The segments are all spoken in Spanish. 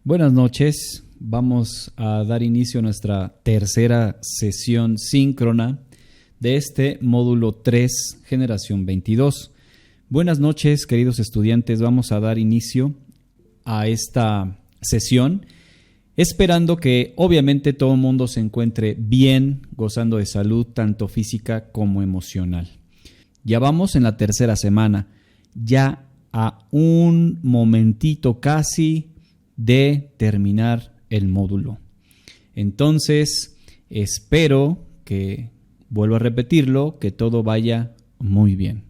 Buenas noches, vamos a dar inicio a nuestra tercera sesión síncrona de este módulo 3, generación 22. Buenas noches, queridos estudiantes, vamos a dar inicio a esta sesión, esperando que obviamente todo el mundo se encuentre bien, gozando de salud, tanto física como emocional. Ya vamos en la tercera semana, ya a un momentito casi de terminar el módulo. Entonces, espero que, vuelvo a repetirlo, que todo vaya muy bien.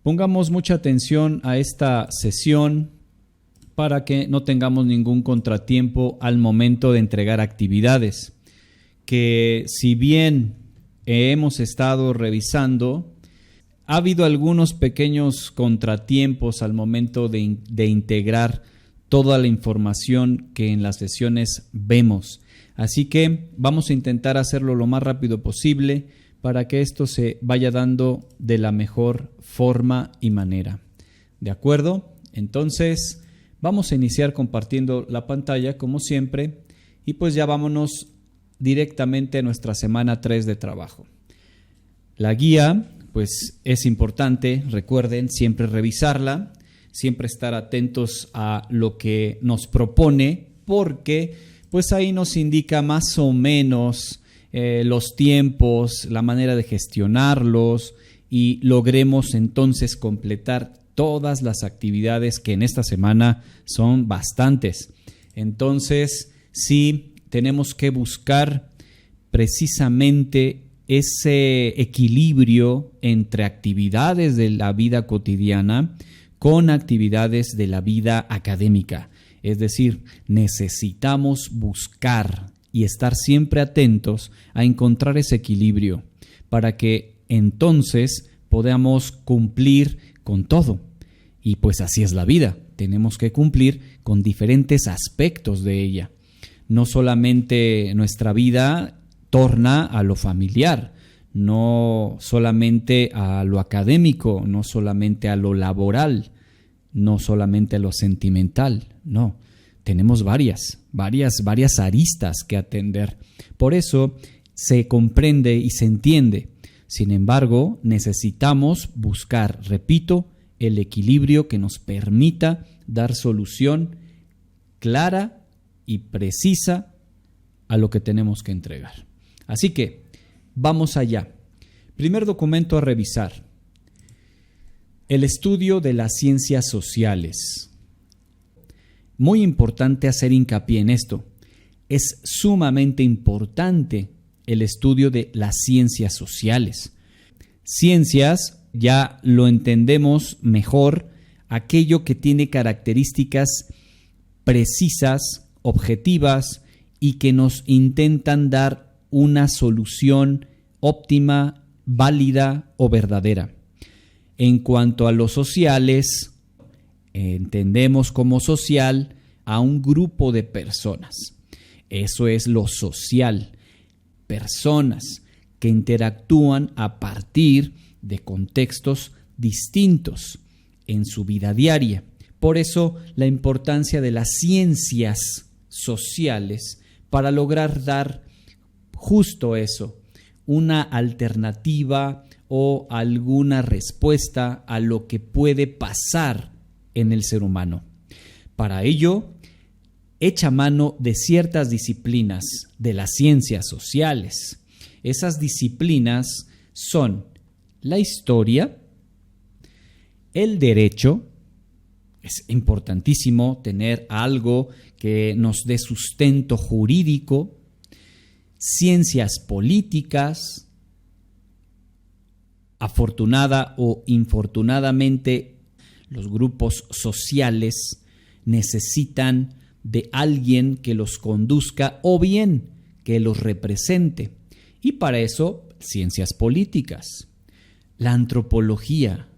Pongamos mucha atención a esta sesión para que no tengamos ningún contratiempo al momento de entregar actividades, que si bien hemos estado revisando, ha habido algunos pequeños contratiempos al momento de integrar toda la información que en las sesiones vemos. Así que vamos a intentar hacerlo lo más rápido posible para que esto se vaya dando de la mejor forma y manera. ¿De acuerdo? Entonces, vamos a iniciar compartiendo la pantalla como siempre y pues ya vámonos directamente a nuestra semana 3 de trabajo. La guía pues es importante, recuerden siempre revisarla, siempre estar atentos a lo que nos propone, porque pues ahí nos indica más o menos los tiempos, la manera de gestionarlos y logremos entonces completar todas las actividades que en esta semana son bastantes. Entonces sí tenemos que buscar precisamente ese equilibrio entre actividades de la vida cotidiana con actividades de la vida académica. Es decir, necesitamos buscar y estar siempre atentos a encontrar ese equilibrio para que entonces podamos cumplir con todo. Y pues así es la vida, tenemos que cumplir con diferentes aspectos de ella. No solamente nuestra vida torna a lo familiar, no solamente a lo académico, no solamente a lo laboral, no solamente a lo sentimental, no. Tenemos varias aristas que atender. Por eso se comprende y se entiende. Sin embargo, necesitamos buscar, repito, el equilibrio que nos permita dar solución clara y precisa a lo que tenemos que entregar. Así que, vamos allá. Primer documento a revisar. El estudio de las ciencias sociales. Muy importante hacer hincapié en esto. Es sumamente importante el estudio de las ciencias sociales. Ciencias, ya lo entendemos mejor, aquello que tiene características precisas, objetivas y que nos intentan dar una solución óptima, válida o verdadera. En cuanto a los sociales, entendemos como social a un grupo de personas. Eso es lo social. Personas que interactúan a partir de contextos distintos en su vida diaria. Por eso la importancia de las ciencias sociales para lograr dar justo eso, una alternativa o alguna respuesta a lo que puede pasar en el ser humano. Para ello, echa mano de ciertas disciplinas de las ciencias sociales. Esas disciplinas son la historia, el derecho. Es importantísimo tener algo que nos dé sustento jurídico, ciencias políticas. Afortunada o infortunadamente, los grupos sociales necesitan de alguien que los conduzca o bien que los represente. Y para eso, ciencias políticas. La antropología.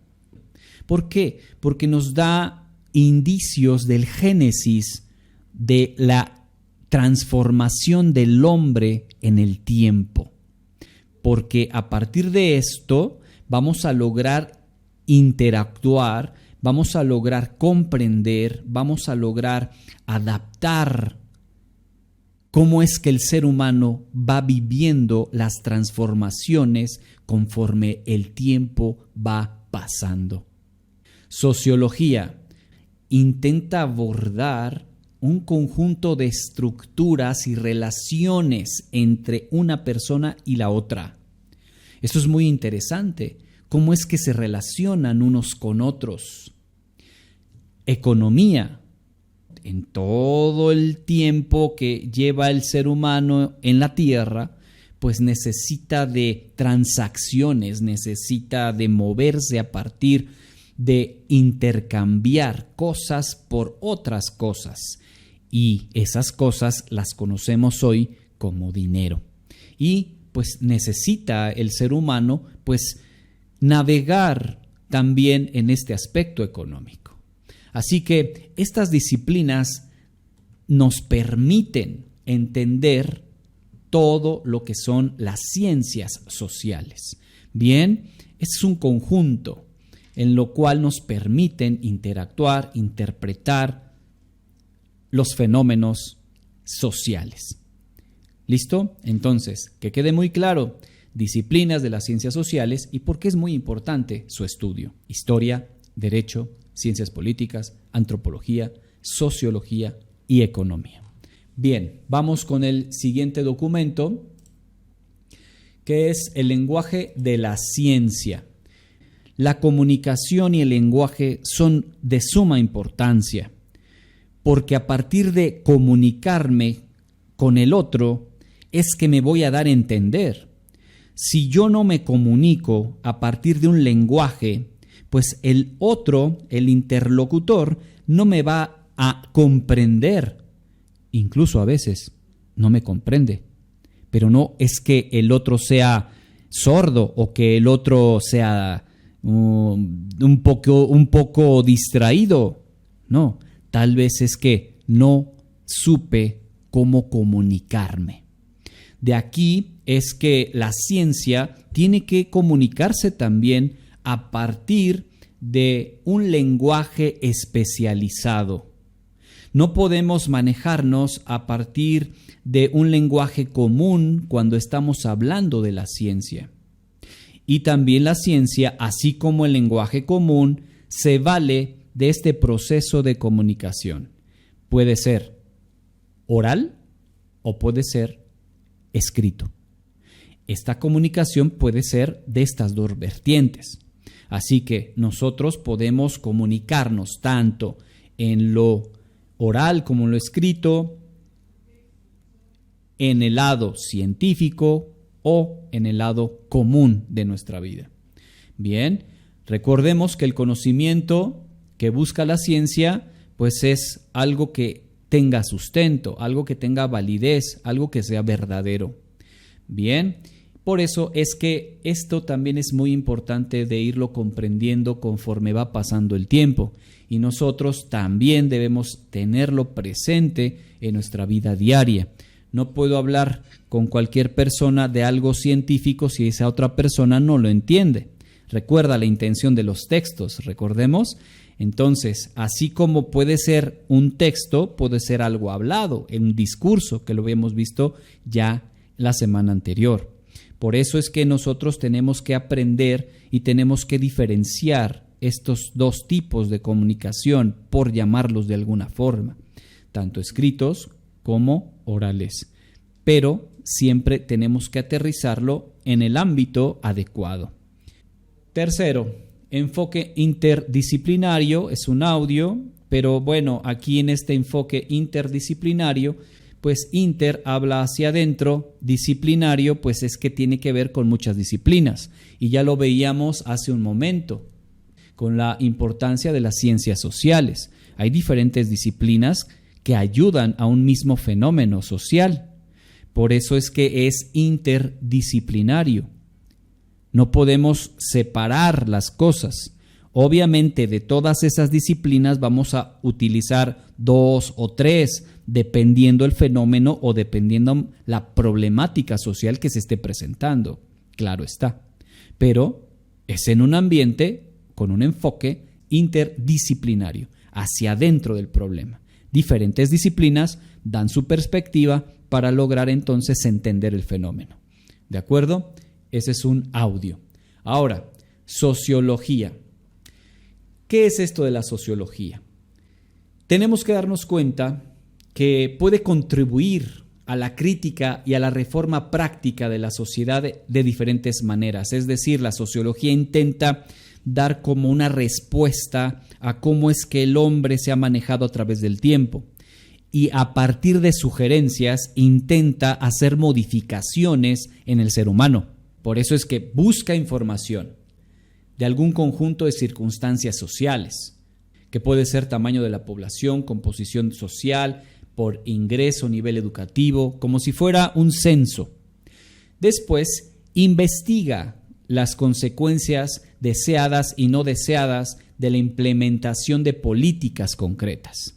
¿Por qué? Porque nos da indicios del génesis de la transformación del hombre en el tiempo. Porque a partir de esto vamos a lograr interactuar vamos a lograr comprender, vamos a lograr adaptar cómo es que el ser humano va viviendo las transformaciones conforme el tiempo va pasando. Sociología intenta abordar un conjunto de estructuras y relaciones entre una persona y la otra. Esto es muy interesante, cómo es que se relacionan unos con otros. Economía, en todo el tiempo que lleva el ser humano en la tierra, pues necesita de transacciones, necesita de moverse a partir de intercambiar cosas por otras cosas. Y esas cosas las conocemos hoy como dinero. Y pues necesita el ser humano pues navegar también en este aspecto económico. Así que estas disciplinas nos permiten entender todo lo que son las ciencias sociales. Bien, es un conjunto en lo cual nos permiten interactuar, interpretar los fenómenos sociales. ¿Listo? Entonces, que quede muy claro, disciplinas de las ciencias sociales y por qué es muy importante su estudio. Historia, derecho, ciencias políticas, antropología, sociología y economía. Bien, vamos con el siguiente documento, que es el lenguaje de la ciencia. La comunicación y el lenguaje son de suma importancia, porque a partir de comunicarme con el otro es que me voy a dar a entender. Si yo no me comunico a partir de un lenguaje, pues el otro, el interlocutor, no me va a comprender. Incluso a veces no me comprende. Pero no es que el otro sea sordo o que el otro sea un poco distraído. No, tal vez es que no supe cómo comunicarme. De aquí es que la ciencia tiene que comunicarse también a partir de un lenguaje especializado. No podemos manejarnos a partir de un lenguaje común cuando estamos hablando de la ciencia. Y también la ciencia, así como el lenguaje común, se vale de este proceso de comunicación. Puede ser oral o puede ser escrito. Esta comunicación puede ser de estas dos vertientes. Así que nosotros podemos comunicarnos tanto en lo oral como en lo escrito, en el lado científico o en el lado común de nuestra vida. Bien, recordemos que el conocimiento que busca la ciencia, pues es algo que tenga sustento, algo que tenga validez, algo que sea verdadero. Bien, por eso es que esto también es muy importante de irlo comprendiendo conforme va pasando el tiempo y nosotros también debemos tenerlo presente en nuestra vida diaria. No puedo hablar con cualquier persona de algo científico si esa otra persona no lo entiende. Recuerda la intención de los textos, recordemos. Entonces, así como puede ser un texto, puede ser algo hablado, en un discurso, que lo habíamos visto ya la semana anterior. Por eso es que nosotros tenemos que aprender y tenemos que diferenciar estos dos tipos de comunicación, por llamarlos de alguna forma, tanto escritos como orales. Pero siempre tenemos que aterrizarlo en el ámbito adecuado. Tercero, enfoque interdisciplinario, es un audio, pero bueno, aquí en este enfoque interdisciplinario, pues inter habla hacia adentro, disciplinario pues es que tiene que ver con muchas disciplinas y ya lo veíamos hace un momento con la importancia de las ciencias sociales. Hay diferentes disciplinas que ayudan a un mismo fenómeno social, por eso es que es interdisciplinario. No podemos separar las cosas. Obviamente de todas esas disciplinas vamos a utilizar 2 o 3, dependiendo el fenómeno o dependiendo la problemática social que se esté presentando. Claro está. Pero es en un ambiente con un enfoque interdisciplinario, hacia adentro del problema. Diferentes disciplinas dan su perspectiva para lograr entonces entender el fenómeno. ¿De acuerdo? Ese es un audio. Ahora, sociología. ¿Qué es esto de la sociología? Tenemos que darnos cuenta que puede contribuir a la crítica y a la reforma práctica de la sociedad de diferentes maneras. Es decir, la sociología intenta dar como una respuesta a cómo es que el hombre se ha manejado a través del tiempo. Y a partir de sugerencias intenta hacer modificaciones en el ser humano. Por eso es que busca información de algún conjunto de circunstancias sociales, que puede ser tamaño de la población, composición social, por ingreso, nivel educativo, como si fuera un censo. Después, investiga las consecuencias deseadas y no deseadas de la implementación de políticas concretas.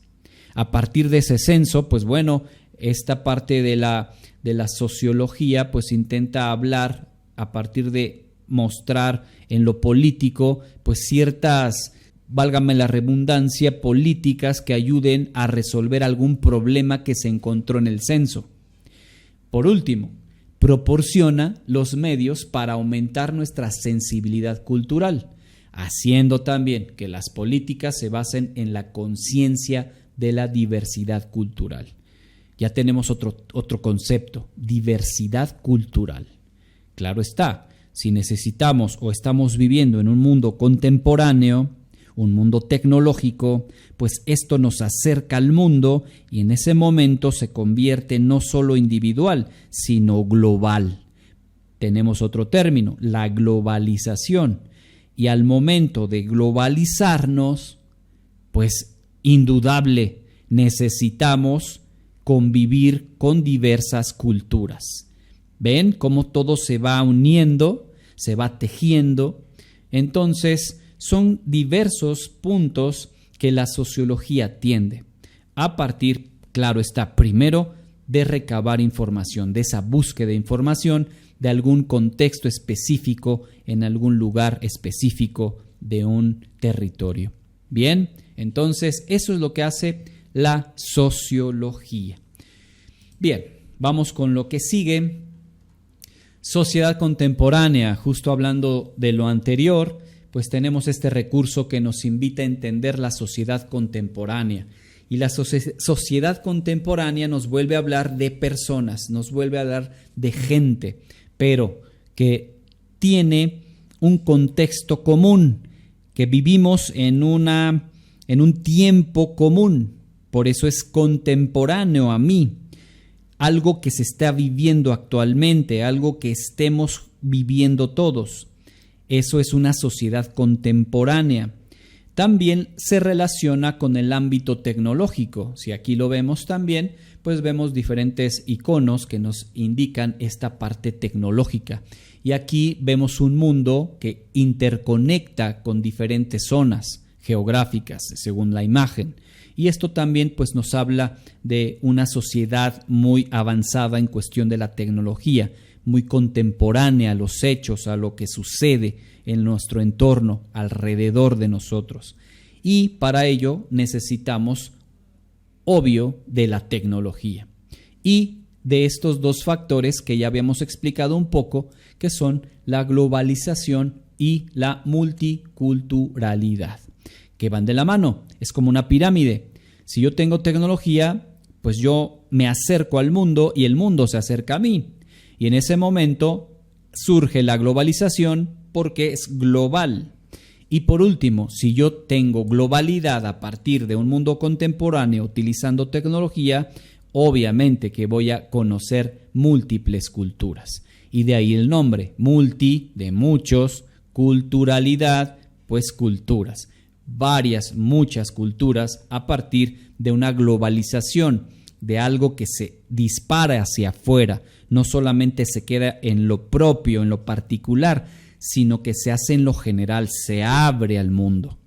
A partir de ese censo, pues bueno, esta parte de la sociología pues intenta hablar a partir de mostrar en lo político pues ciertas, válgame la redundancia, políticas que ayuden a resolver algún problema que se encontró en el censo. Por último, proporciona los medios para aumentar nuestra sensibilidad cultural, haciendo también que las políticas se basen en la conciencia de la diversidad cultural. Ya tenemos otro concepto, diversidad cultural. Claro está, si necesitamos o estamos viviendo en un mundo contemporáneo, un mundo tecnológico, pues esto nos acerca al mundo y en ese momento se convierte no solo individual, sino global. Tenemos otro término, la globalización. Y al momento de globalizarnos, pues indudable, necesitamos convivir con diversas culturas. ¿Ven cómo todo se va uniendo, se va tejiendo? Entonces, son diversos puntos que la sociología atiende. A partir, claro está, primero de recabar información, de esa búsqueda de información de algún contexto específico en algún lugar específico de un territorio. Bien, entonces eso es lo que hace la sociología. Bien, vamos con lo que sigue. Sociedad contemporánea, justo hablando de lo anterior, pues tenemos este recurso que nos invita a entender la sociedad contemporánea. Y la sociedad contemporánea nos vuelve a hablar de personas, nos vuelve a hablar de gente, pero que tiene un contexto común, que vivimos en un tiempo común. Por eso es contemporáneo a mí, algo que se está viviendo actualmente, algo que estemos viviendo todos. Eso es una sociedad contemporánea. También se relaciona con el ámbito tecnológico. Si aquí lo vemos también, pues vemos diferentes iconos que nos indican esta parte tecnológica. Y aquí vemos un mundo que interconecta con diferentes zonas geográficas, según la imagen. Y esto también pues nos habla de una sociedad muy avanzada en cuestión de la tecnología, muy contemporánea a los hechos, a lo que sucede en nuestro entorno, alrededor de nosotros. Y para ello necesitamos, obvio, de la tecnología. Y de estos dos factores que ya habíamos explicado un poco, que son la globalización y la multiculturalidad, que van de la mano. Es como una pirámide. Si yo tengo tecnología, pues yo me acerco al mundo y el mundo se acerca a mí. Y en ese momento surge la globalización porque es global. Y por último, si yo tengo globalidad a partir de un mundo contemporáneo utilizando tecnología, obviamente que voy a conocer múltiples culturas. Y de ahí el nombre, multi, de muchos, culturalidad, pues culturas. Muchas culturas a partir de una globalización, de algo que se dispara hacia afuera, no solamente se queda en lo propio, en lo particular, sino que se hace en lo general, se abre al mundo,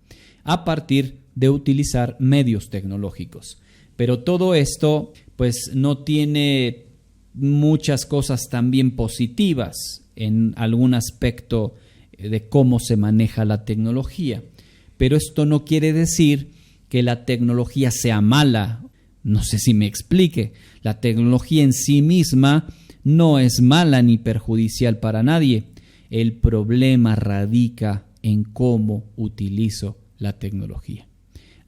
a partir de utilizar medios tecnológicos. Pero todo esto, pues no tiene muchas cosas también positivas en algún aspecto de cómo se maneja la tecnología. Pero esto no quiere decir que la tecnología sea mala. No sé si me explique. La tecnología en sí misma no es mala ni perjudicial para nadie. El problema radica en cómo utilizo la tecnología.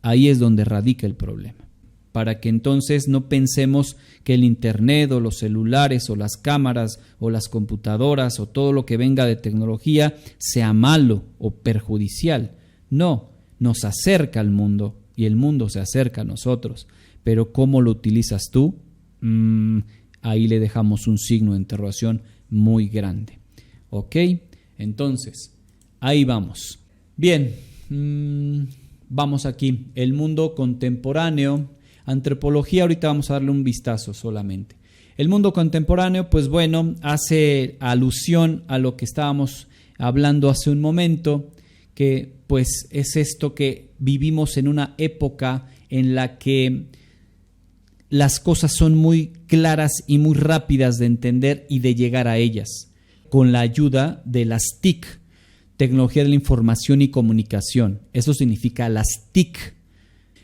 Ahí es donde radica el problema. Para que entonces no pensemos que el internet o los celulares o las cámaras o las computadoras o todo lo que venga de tecnología sea malo o perjudicial. No, nos acerca al mundo y el mundo se acerca a nosotros. Pero ¿cómo lo utilizas tú? Ahí le dejamos un signo de interrogación muy grande. ¿Ok? Entonces, ahí vamos. Bien, vamos aquí. El mundo contemporáneo, antropología, ahorita vamos a darle un vistazo solamente. El mundo contemporáneo, pues bueno, hace alusión a lo que estábamos hablando hace un momento, que pues es esto que vivimos en una época en la que las cosas son muy claras y muy rápidas de entender y de llegar a ellas, con la ayuda de las TIC, tecnología de la información y comunicación. Eso significa las TIC.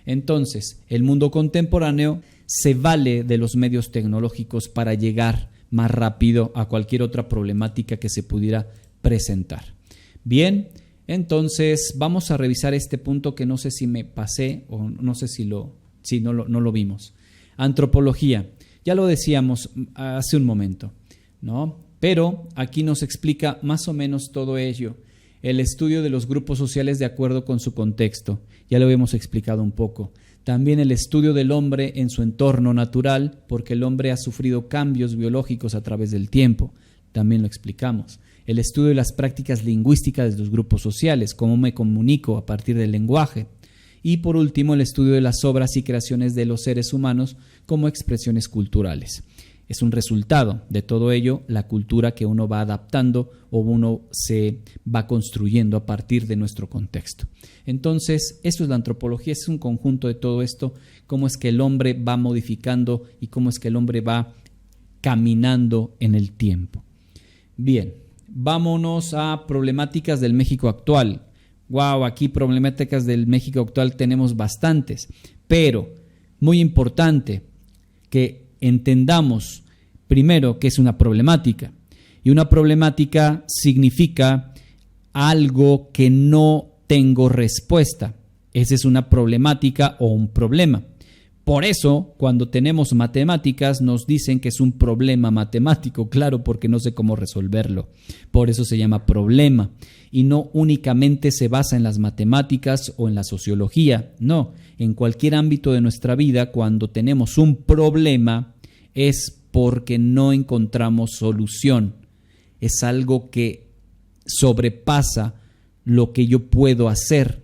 Entonces, el mundo contemporáneo se vale de los medios tecnológicos para llegar más rápido a cualquier otra problemática que se pudiera presentar. Bien, entonces vamos a revisar este punto que no sé si me pasé o no sé si no lo vimos. Antropología, ya lo decíamos hace un momento, ¿no? Pero aquí nos explica más o menos todo ello. El estudio de los grupos sociales de acuerdo con su contexto, ya lo habíamos explicado un poco. También el estudio del hombre en su entorno natural, porque el hombre ha sufrido cambios biológicos a través del tiempo, también lo explicamos. El estudio de las prácticas lingüísticas de los grupos sociales, cómo me comunico a partir del lenguaje. Y por último, el estudio de las obras y creaciones de los seres humanos como expresiones culturales. Es un resultado de todo ello, la cultura que uno va adaptando o uno se va construyendo a partir de nuestro contexto. Entonces, esto es la antropología, es un conjunto de todo esto, cómo es que el hombre va modificando y cómo es que el hombre va caminando en el tiempo. Bien, vámonos a problemáticas del México actual. Wow, aquí problemáticas del México actual tenemos bastantes, pero muy importante que entendamos primero que es una problemática. Y una problemática significa algo que no tengo respuesta. Esa es una problemática o un problema. Por eso, cuando tenemos matemáticas, nos dicen que es un problema matemático, claro, porque no sé cómo resolverlo. Por eso se llama problema. Y no únicamente se basa en las matemáticas o en la sociología, no. En cualquier ámbito de nuestra vida, cuando tenemos un problema, es porque no encontramos solución. Es algo que sobrepasa lo que yo puedo hacer.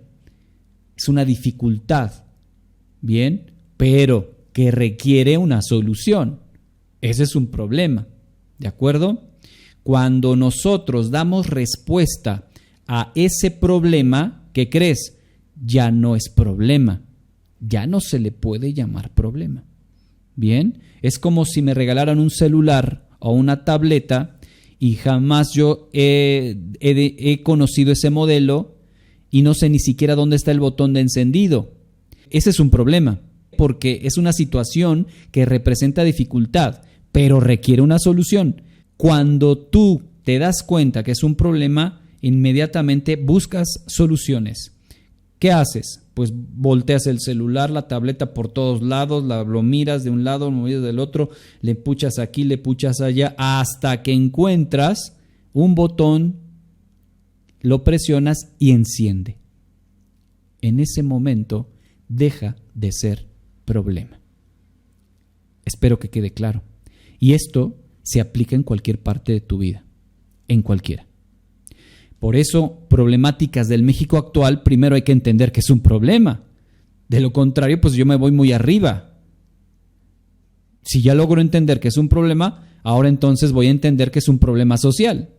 Es una dificultad, ¿bien? Pero que requiere una solución. Ese es un problema, ¿de acuerdo? Cuando nosotros damos respuesta a ese problema, ¿qué crees? Ya no es problema, ya no se le puede llamar problema. Bien, es como si me regalaran un celular o una tableta y jamás yo he conocido ese modelo y no sé ni siquiera dónde está el botón de encendido. Ese es un problema, porque es una situación que representa dificultad, pero requiere una solución. Cuando tú te das cuenta que es un problema, inmediatamente buscas soluciones. ¿Qué haces? Pues volteas el celular, la tableta por todos lados, lo miras de un lado, lo miras del otro, le puchas aquí, le puchas allá, hasta que encuentras un botón, lo presionas y enciende. En ese momento deja de ser problema. Espero que quede claro. Y esto se aplica en cualquier parte de tu vida, en cualquiera. Por eso, problemáticas del México actual, primero hay que entender que es un problema. De lo contrario, pues yo me voy muy arriba. Si ya logro entender que es un problema, ahora entonces voy a entender que es un problema social.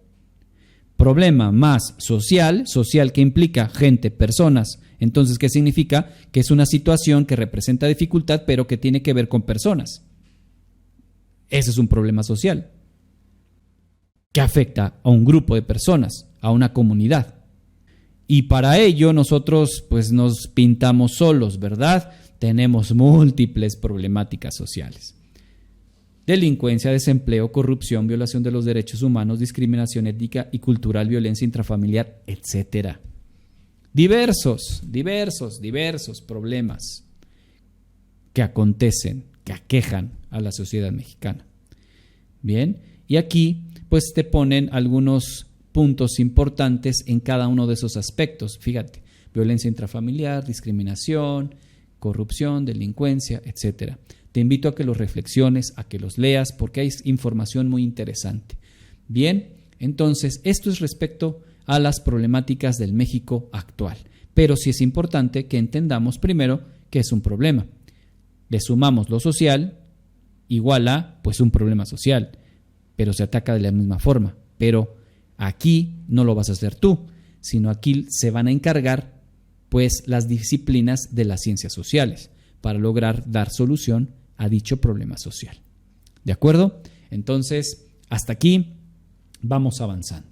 Problema más social, social que implica gente, personas. Entonces, ¿qué significa? Que es una situación que representa dificultad, pero que tiene que ver con personas. Ese es un problema social que afecta a un grupo de personas, a una comunidad. Y para ello nosotros pues nos pintamos solos, ¿verdad? Tenemos múltiples problemáticas sociales. Delincuencia, desempleo, corrupción, violación de los derechos humanos, discriminación étnica y cultural, violencia intrafamiliar, etc. Diversos problemas que acontecen, que aquejan a la sociedad mexicana. Bien, y aquí pues te ponen algunos puntos importantes en cada uno de esos aspectos. Fíjate, violencia intrafamiliar, discriminación, corrupción, delincuencia, etc. Te invito a que los reflexiones, a que los leas, porque hay información muy interesante. Bien, entonces esto es respecto a las problemáticas del México actual. Pero sí es importante que entendamos primero que es un problema. Le sumamos lo social, igual a pues un problema social, pero se ataca de la misma forma. Pero aquí no lo vas a hacer tú, sino aquí se van a encargar pues las disciplinas de las ciencias sociales para lograr dar solución a dicho problema social. ¿De acuerdo? Entonces, hasta aquí vamos avanzando.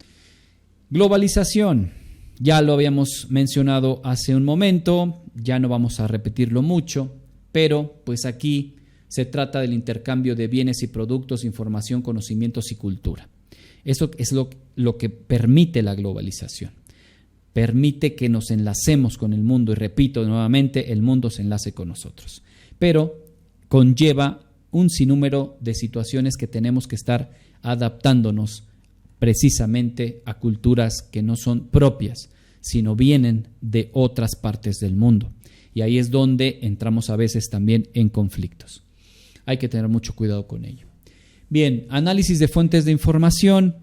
Globalización, ya lo habíamos mencionado hace un momento, ya no vamos a repetirlo mucho, pero pues aquí se trata del intercambio de bienes y productos, información, conocimientos y cultura. Eso es lo que permite la globalización. Permite que nos enlacemos con el mundo y repito nuevamente, el mundo se enlace con nosotros. Pero conlleva un sinnúmero de situaciones que tenemos que estar adaptándonos precisamente a culturas que no son propias, sino vienen de otras partes del mundo. Y ahí es donde entramos a veces también en conflictos. Hay que tener mucho cuidado con ello. Bien, análisis de fuentes de información.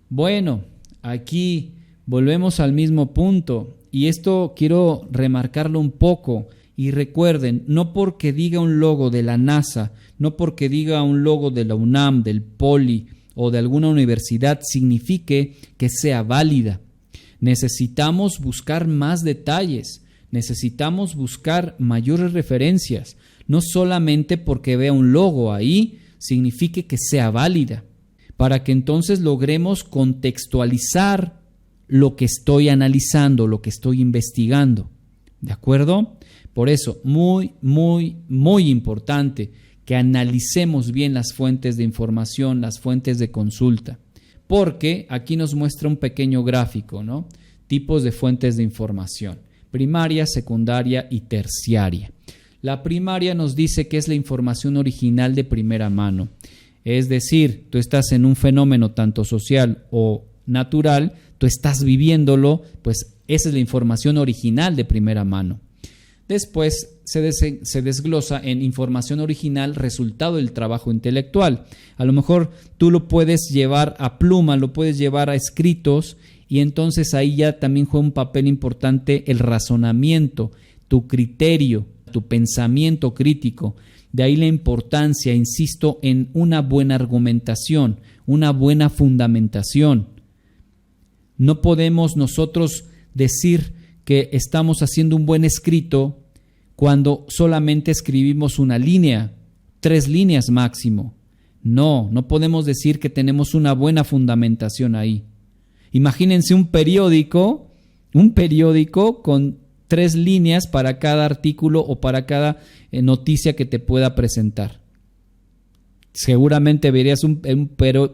Bueno, aquí volvemos al mismo punto y esto quiero remarcarlo un poco. Y recuerden, no porque diga un logo de la NASA, no porque diga un logo de la UNAM, del Poli o de alguna universidad, signifique que sea válida. Necesitamos buscar más detalles, necesitamos buscar mayores referencias. No solamente porque vea un logo ahí, signifique que sea válida. Para que entonces logremos contextualizar lo que estoy analizando, lo que estoy investigando. ¿De acuerdo? Por eso, muy importante que analicemos bien las fuentes de información, las fuentes de consulta, porque aquí nos muestra un pequeño gráfico, ¿no? Tipos de fuentes de información, primaria, secundaria y terciaria. La primaria nos dice que es la información original de primera mano, es decir, tú estás en un fenómeno tanto social o natural, tú estás viviéndolo, pues esa es la información original de primera mano. Después se desglosa en información original, resultado del trabajo intelectual. A lo mejor tú lo puedes llevar a pluma, lo puedes llevar a escritos y entonces ahí ya también juega un papel importante el razonamiento, tu criterio, tu pensamiento crítico. De ahí la importancia, insisto, en una buena argumentación, una buena fundamentación. No podemos nosotros decir que estamos haciendo un buen escrito cuando solamente escribimos una línea, 3 líneas máximo. No podemos decir que tenemos una buena fundamentación ahí. Imagínense un periódico con 3 líneas para cada artículo o para cada noticia que te pueda presentar. Seguramente verías un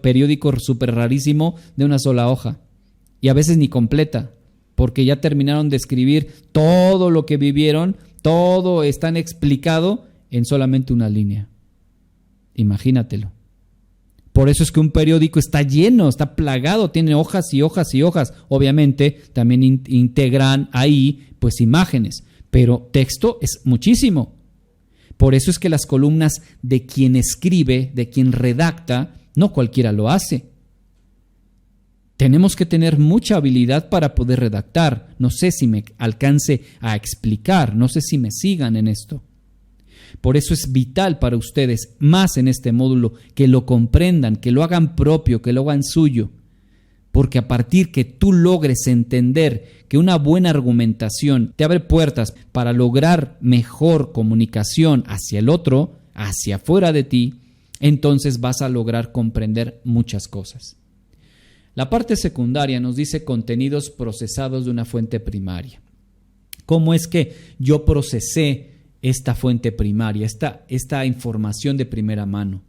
periódico súper rarísimo de una sola hoja y a veces ni completa, porque ya terminaron de escribir todo lo que vivieron, todo está explicado en solamente una línea. Imagínatelo. Por eso es que un periódico está lleno, está plagado, tiene hojas y hojas y hojas. Obviamente también integran ahí pues imágenes, pero texto es muchísimo. Por eso es que las columnas de quien escribe, de quien redacta, no cualquiera lo hace. Tenemos que tener mucha habilidad para poder redactar. No sé si me alcance a explicar, no sé si me sigan en esto. Por eso es vital para ustedes, más en este módulo, que lo comprendan, que lo hagan propio, que lo hagan suyo. Porque a partir que tú logres entender que una buena argumentación te abre puertas para lograr mejor comunicación hacia el otro, hacia afuera de ti, entonces vas a lograr comprender muchas cosas. La parte secundaria nos dice contenidos procesados de una fuente primaria. ¿Cómo es que yo procesé esta fuente primaria, esta información de primera mano,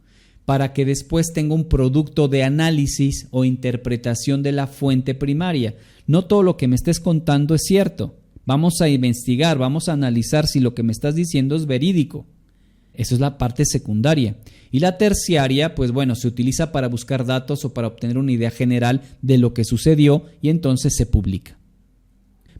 para que después tenga un producto de análisis o interpretación de la fuente primaria? No todo lo que me estés contando es cierto. Vamos a investigar, vamos a analizar si lo que me estás diciendo es verídico. Eso es la parte secundaria. Y la terciaria, pues bueno, se utiliza para buscar datos o para obtener una idea general de lo que sucedió y entonces se publica.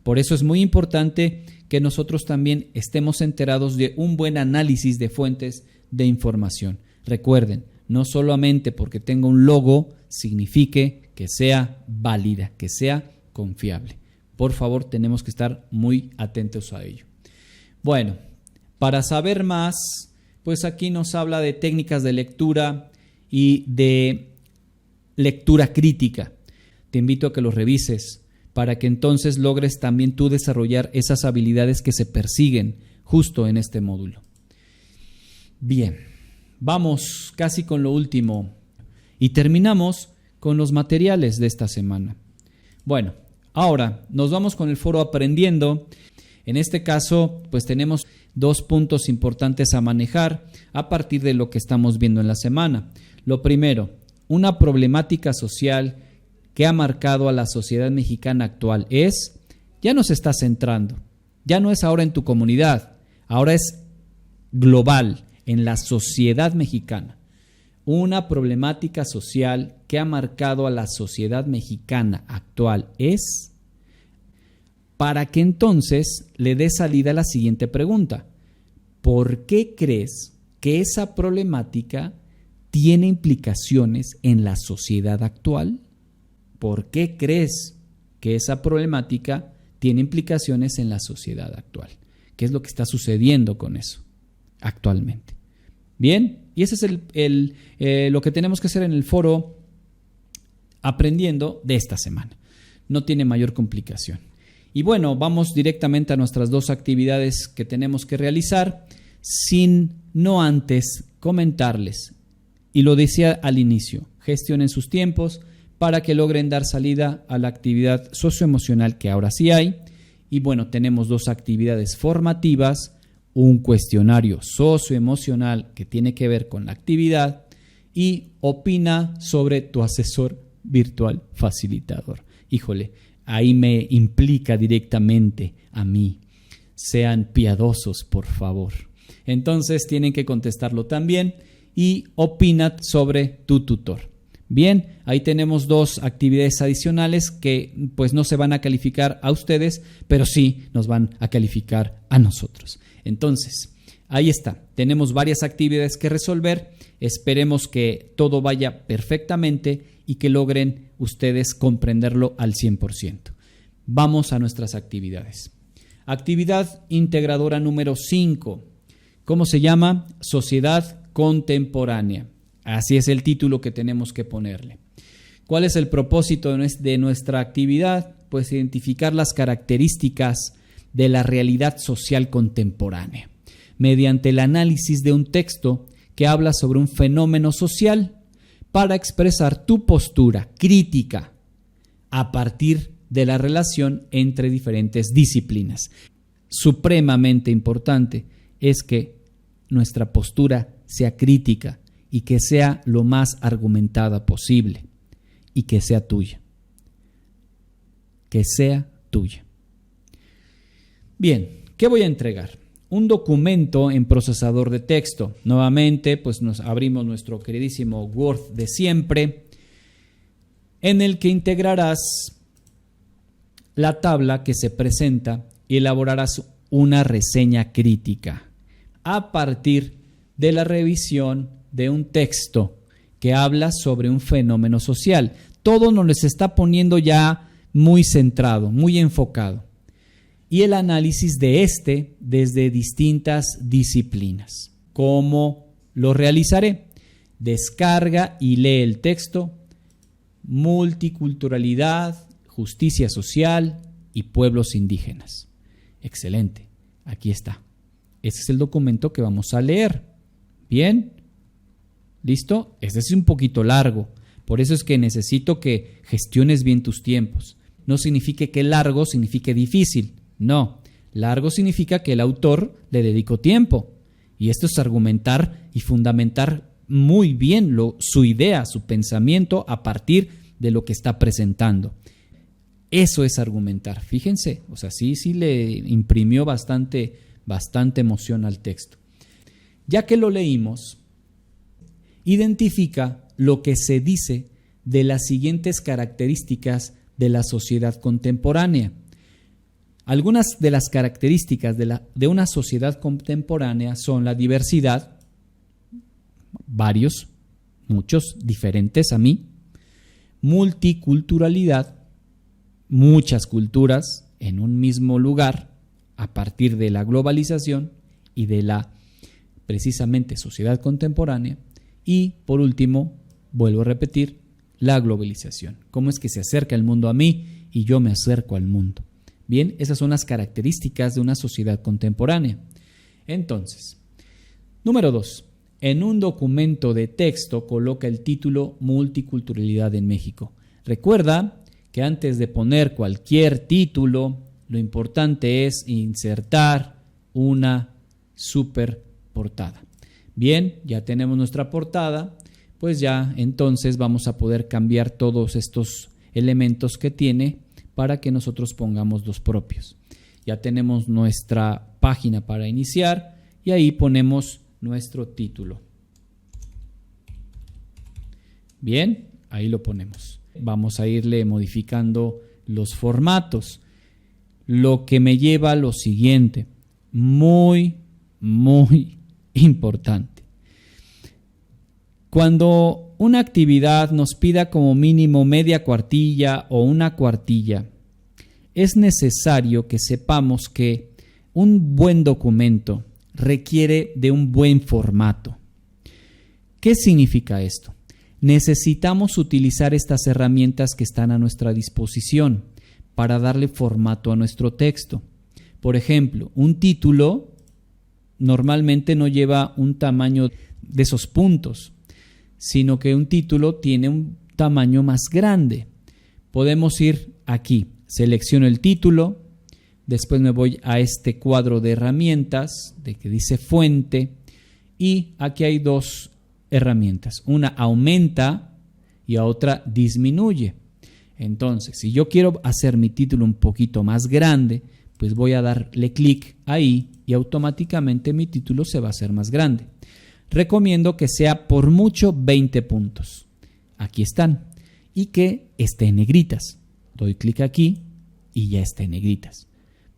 Por eso es muy importante que nosotros también estemos enterados de un buen análisis de fuentes de información. Recuerden, no solamente porque tenga un logo signifique que sea válida, que sea confiable. Por favor, tenemos que estar muy atentos a ello. Bueno, para saber más, pues aquí nos habla de técnicas de lectura y de lectura crítica. Te invito a que los revises para que entonces logres también tú desarrollar esas habilidades que se persiguen justo en este módulo. Bien, vamos casi con lo último y terminamos con los materiales de esta semana. Bueno, ahora nos vamos con el foro Aprendiendo. En este caso, pues tenemos 2 puntos importantes a manejar a partir de lo que estamos viendo en la semana. Lo primero, una problemática social que ha marcado a la sociedad mexicana actual es, ya no se está centrando, ya no es ahora en tu comunidad, ahora es global, en la sociedad mexicana. Una problemática social que ha marcado a la sociedad mexicana actual es, para que entonces le dé salida a la siguiente pregunta: ¿por qué crees que esa problemática tiene implicaciones en la sociedad actual? ¿Por qué crees que esa problemática tiene implicaciones en la sociedad actual? ¿Qué es lo que está sucediendo con eso actualmente? Bien, y ese es lo que tenemos que hacer en el foro Aprendiendo de esta semana. No tiene mayor complicación. Y bueno, vamos directamente a nuestras 2 actividades que tenemos que realizar, no antes comentarles, y lo decía al inicio, gestionen sus tiempos para que logren dar salida a la actividad socioemocional que ahora sí hay. Y bueno, tenemos 2 actividades formativas, un cuestionario socioemocional que tiene que ver con la actividad y opina sobre tu asesor virtual facilitador. Híjole, ahí me implica directamente a mí. Sean piadosos, por favor. Entonces tienen que contestarlo también y opina sobre tu tutor. Bien, ahí tenemos 2 actividades adicionales que pues no se van a calificar a ustedes, pero sí nos van a calificar a nosotros. Entonces, ahí está. Tenemos varias actividades que resolver. Esperemos que todo vaya perfectamente y que logren ustedes comprenderlo al 100%. Vamos a nuestras actividades. Actividad integradora número 5. ¿Cómo se llama? Sociedad contemporánea. Así es el título que tenemos que ponerle. ¿Cuál es el propósito de nuestra actividad? Pues identificar las características de la realidad social contemporánea mediante el análisis de un texto que habla sobre un fenómeno social para expresar tu postura crítica a partir de la relación entre diferentes disciplinas. Supremamente importante es que nuestra postura sea crítica y que sea lo más argumentada posible y que sea tuya. Que sea tuya. Bien, ¿qué voy a entregar? Un documento en procesador de texto. Nuevamente, pues nos abrimos nuestro queridísimo Word de siempre, en el que integrarás la tabla que se presenta y elaborarás una reseña crítica a partir de la revisión de un texto que habla sobre un fenómeno social. Todo nos está poniendo ya muy centrado, muy enfocado. Y el análisis de desde distintas disciplinas. ¿Cómo lo realizaré? Descarga y lee el texto: multiculturalidad, justicia social y pueblos indígenas. Excelente, aquí está. Ese es el documento que vamos a leer. Bien, ¿listo? Este es un poquito largo, Por eso es que necesito que gestiones bien tus tiempos. No significa que largo signifique difícil. No, largo significa que el autor le dedicó tiempo. Y esto es argumentar y fundamentar muy bien su idea, su pensamiento a partir de lo que está presentando. Eso es argumentar. Fíjense, o sea, sí le imprimió bastante emoción al texto. Ya que lo leímos, identifica lo que se dice de las siguientes características de la sociedad contemporánea. Algunas de las características de una sociedad contemporánea son la diversidad, muchos diferentes a mí, multiculturalidad, muchas culturas en un mismo lugar a partir de la globalización y de la precisamente sociedad contemporánea, y por último, vuelvo a repetir, la globalización. ¿Cómo es que se acerca el mundo a mí y yo me acerco al mundo? Bien, esas son las características de una sociedad contemporánea. Entonces, número 2. En un documento de texto coloca el título Multiculturalidad en México. Recuerda que antes de poner cualquier título, lo importante es insertar una superportada. Bien, ya tenemos nuestra portada, pues ya entonces vamos a poder cambiar todos estos elementos que tiene para que nosotros pongamos los propios. Ya tenemos nuestra página para iniciar y ahí ponemos nuestro título. Bien, ahí lo ponemos. Vamos a irle modificando los formatos, lo que me lleva a lo siguiente, muy importante. Cuando una actividad nos pida como mínimo media cuartilla o una cuartilla, es necesario que sepamos que un buen documento requiere de un buen formato. ¿Qué significa esto? Necesitamos utilizar estas herramientas que están a nuestra disposición para darle formato a nuestro texto. Por ejemplo, un título normalmente no lleva un tamaño de esos puntos, sino que un título tiene un tamaño más grande. Podemos ir aquí, selecciono el título, después me voy a este cuadro de herramientas de que dice fuente y aquí hay dos herramientas, una aumenta y a otra disminuye. Entonces, si yo quiero hacer mi título un poquito más grande, pues voy a darle clic ahí y automáticamente mi título se va a hacer más grande. Recomiendo que sea por mucho 20 puntos. Aquí están. Y que esté en negritas. Doy clic aquí y ya está en negritas.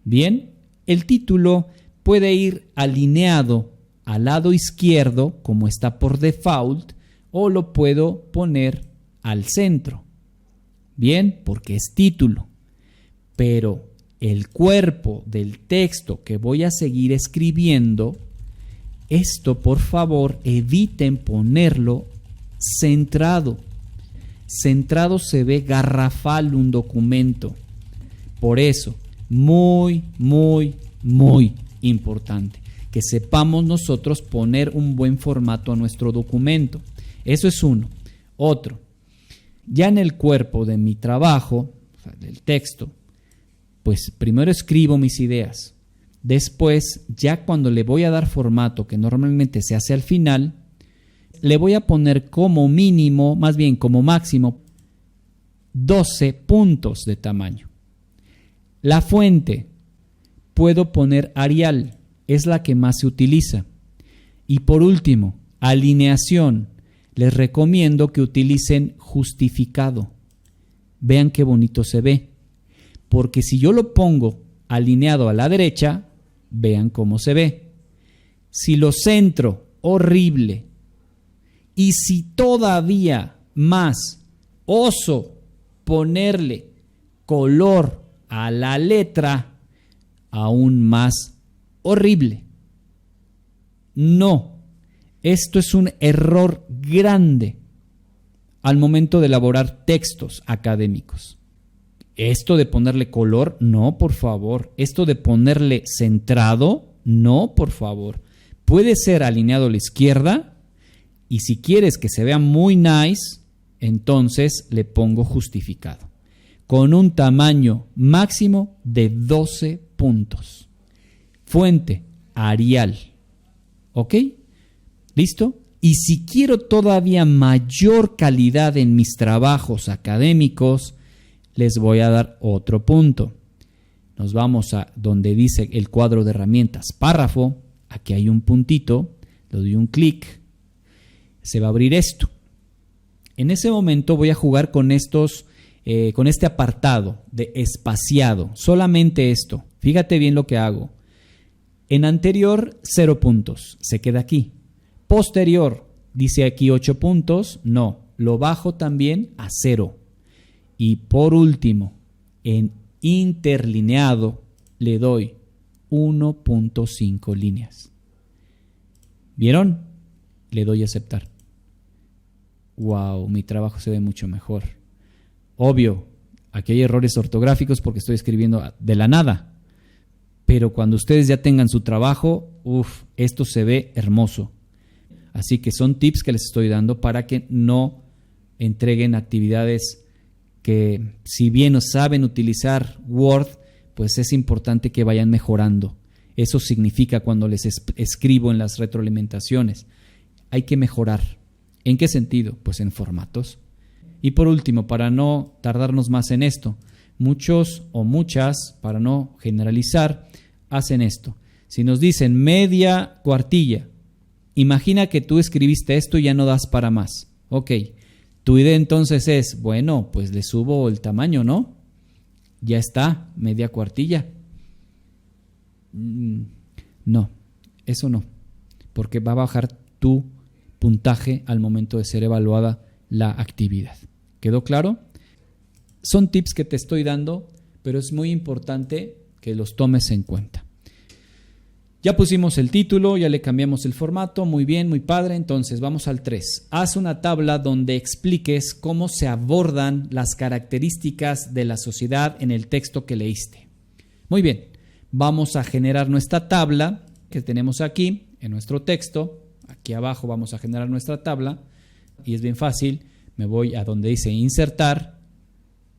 Bien, el título puede ir alineado al lado izquierdo como está por default o lo puedo poner al centro. Bien, porque es título. Pero el cuerpo del texto que voy a seguir escribiendo, esto por favor eviten ponerlo centrado. Centrado se ve garrafal un documento. Por eso, muy importante que sepamos nosotros poner un buen formato a nuestro documento. Eso es uno. Otro, ya en el cuerpo de mi trabajo, o sea, del texto, pues primero escribo mis ideas. Después, ya cuando le voy a dar formato, que normalmente se hace al final, le voy a poner como mínimo, más bien como máximo, 12 puntos de tamaño. La fuente, puedo poner Arial, es la que más se utiliza. Y por último, alineación, les recomiendo que utilicen justificado. Vean qué bonito se ve. Porque si yo lo pongo alineado a la derecha, vean cómo se ve. Si lo centro, horrible. Y si todavía más oso ponerle color a la letra, aún más horrible. No, esto es un error grande al momento de elaborar textos académicos. Esto de ponerle color, no, por favor. Esto de ponerle centrado, no, por favor. Puede ser alineado a la izquierda y si quieres que se vea muy nice, entonces le pongo justificado, con un tamaño máximo de 12 puntos. Fuente, Arial. ¿Ok? ¿Listo? Y si quiero todavía mayor calidad en mis trabajos académicos, les voy a dar otro punto. Nos vamos a donde dice el cuadro de herramientas, párrafo. Aquí hay un puntito, le doy un clic, se va a abrir esto. En ese momento voy a jugar con con este apartado de espaciado, solamente esto. Fíjate bien lo que hago. En anterior, 0 puntos, se queda aquí. Posterior, dice aquí 8 puntos, no, lo bajo también a 0. Y por último, en interlineado, le doy 1.5 líneas. ¿Vieron? Le doy a aceptar. Wow, mi trabajo se ve mucho mejor. Obvio, aquí hay errores ortográficos porque estoy escribiendo de la nada. Pero cuando ustedes ya tengan su trabajo, esto se ve hermoso. Así que son tips que les estoy dando para que no entreguen actividades que, si bien no saben utilizar Word, pues es importante que vayan mejorando. Eso significa cuando les escribo en las retroalimentaciones. Hay que mejorar. ¿En qué sentido? Pues en formatos. Y por último, para no tardarnos más en esto, muchos o muchas, para no generalizar, hacen esto. Si nos dicen media cuartilla, imagina que tú escribiste esto y ya no das para más. Ok, tu idea entonces es, bueno, pues le subo el tamaño, ¿no? Ya está, media cuartilla. No, eso no, porque va a bajar tu puntaje al momento de ser evaluada la actividad. ¿Quedó claro? Son tips que te estoy dando, pero es muy importante que los tomes en cuenta. Ya pusimos el título, ya le cambiamos el formato, muy bien, muy padre. Entonces vamos al 3. Haz una tabla donde expliques cómo se abordan las características de la sociedad en el texto que leíste. Muy bien, vamos a generar nuestra tabla que tenemos aquí en nuestro texto. Aquí abajo vamos a generar nuestra tabla y es bien fácil. Me voy a donde dice insertar,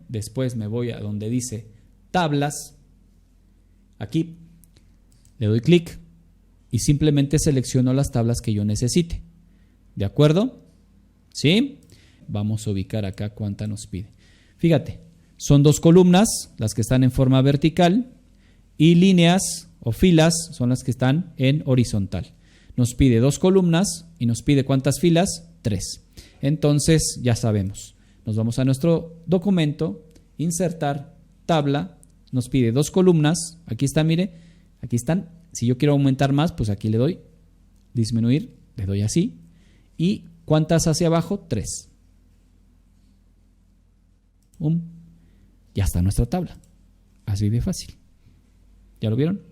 después me voy a donde dice tablas. Aquí le doy clic y simplemente selecciono las tablas que yo necesite. ¿De acuerdo? ¿Sí? Vamos a ubicar acá cuánta nos pide. Fíjate, son 2 columnas, las que están en forma vertical, y líneas o filas son las que están en horizontal. Nos pide 2 columnas y nos pide ¿cuántas filas? 3. Entonces ya sabemos. Nos vamos a nuestro documento, insertar, tabla, nos pide 2 columnas. Aquí está, mire. Aquí están. Si yo quiero aumentar más, pues aquí le doy disminuir, le doy así. ¿Y cuántas hacia abajo? 3. Ya está nuestra tabla. Así de fácil. ¿Ya lo vieron?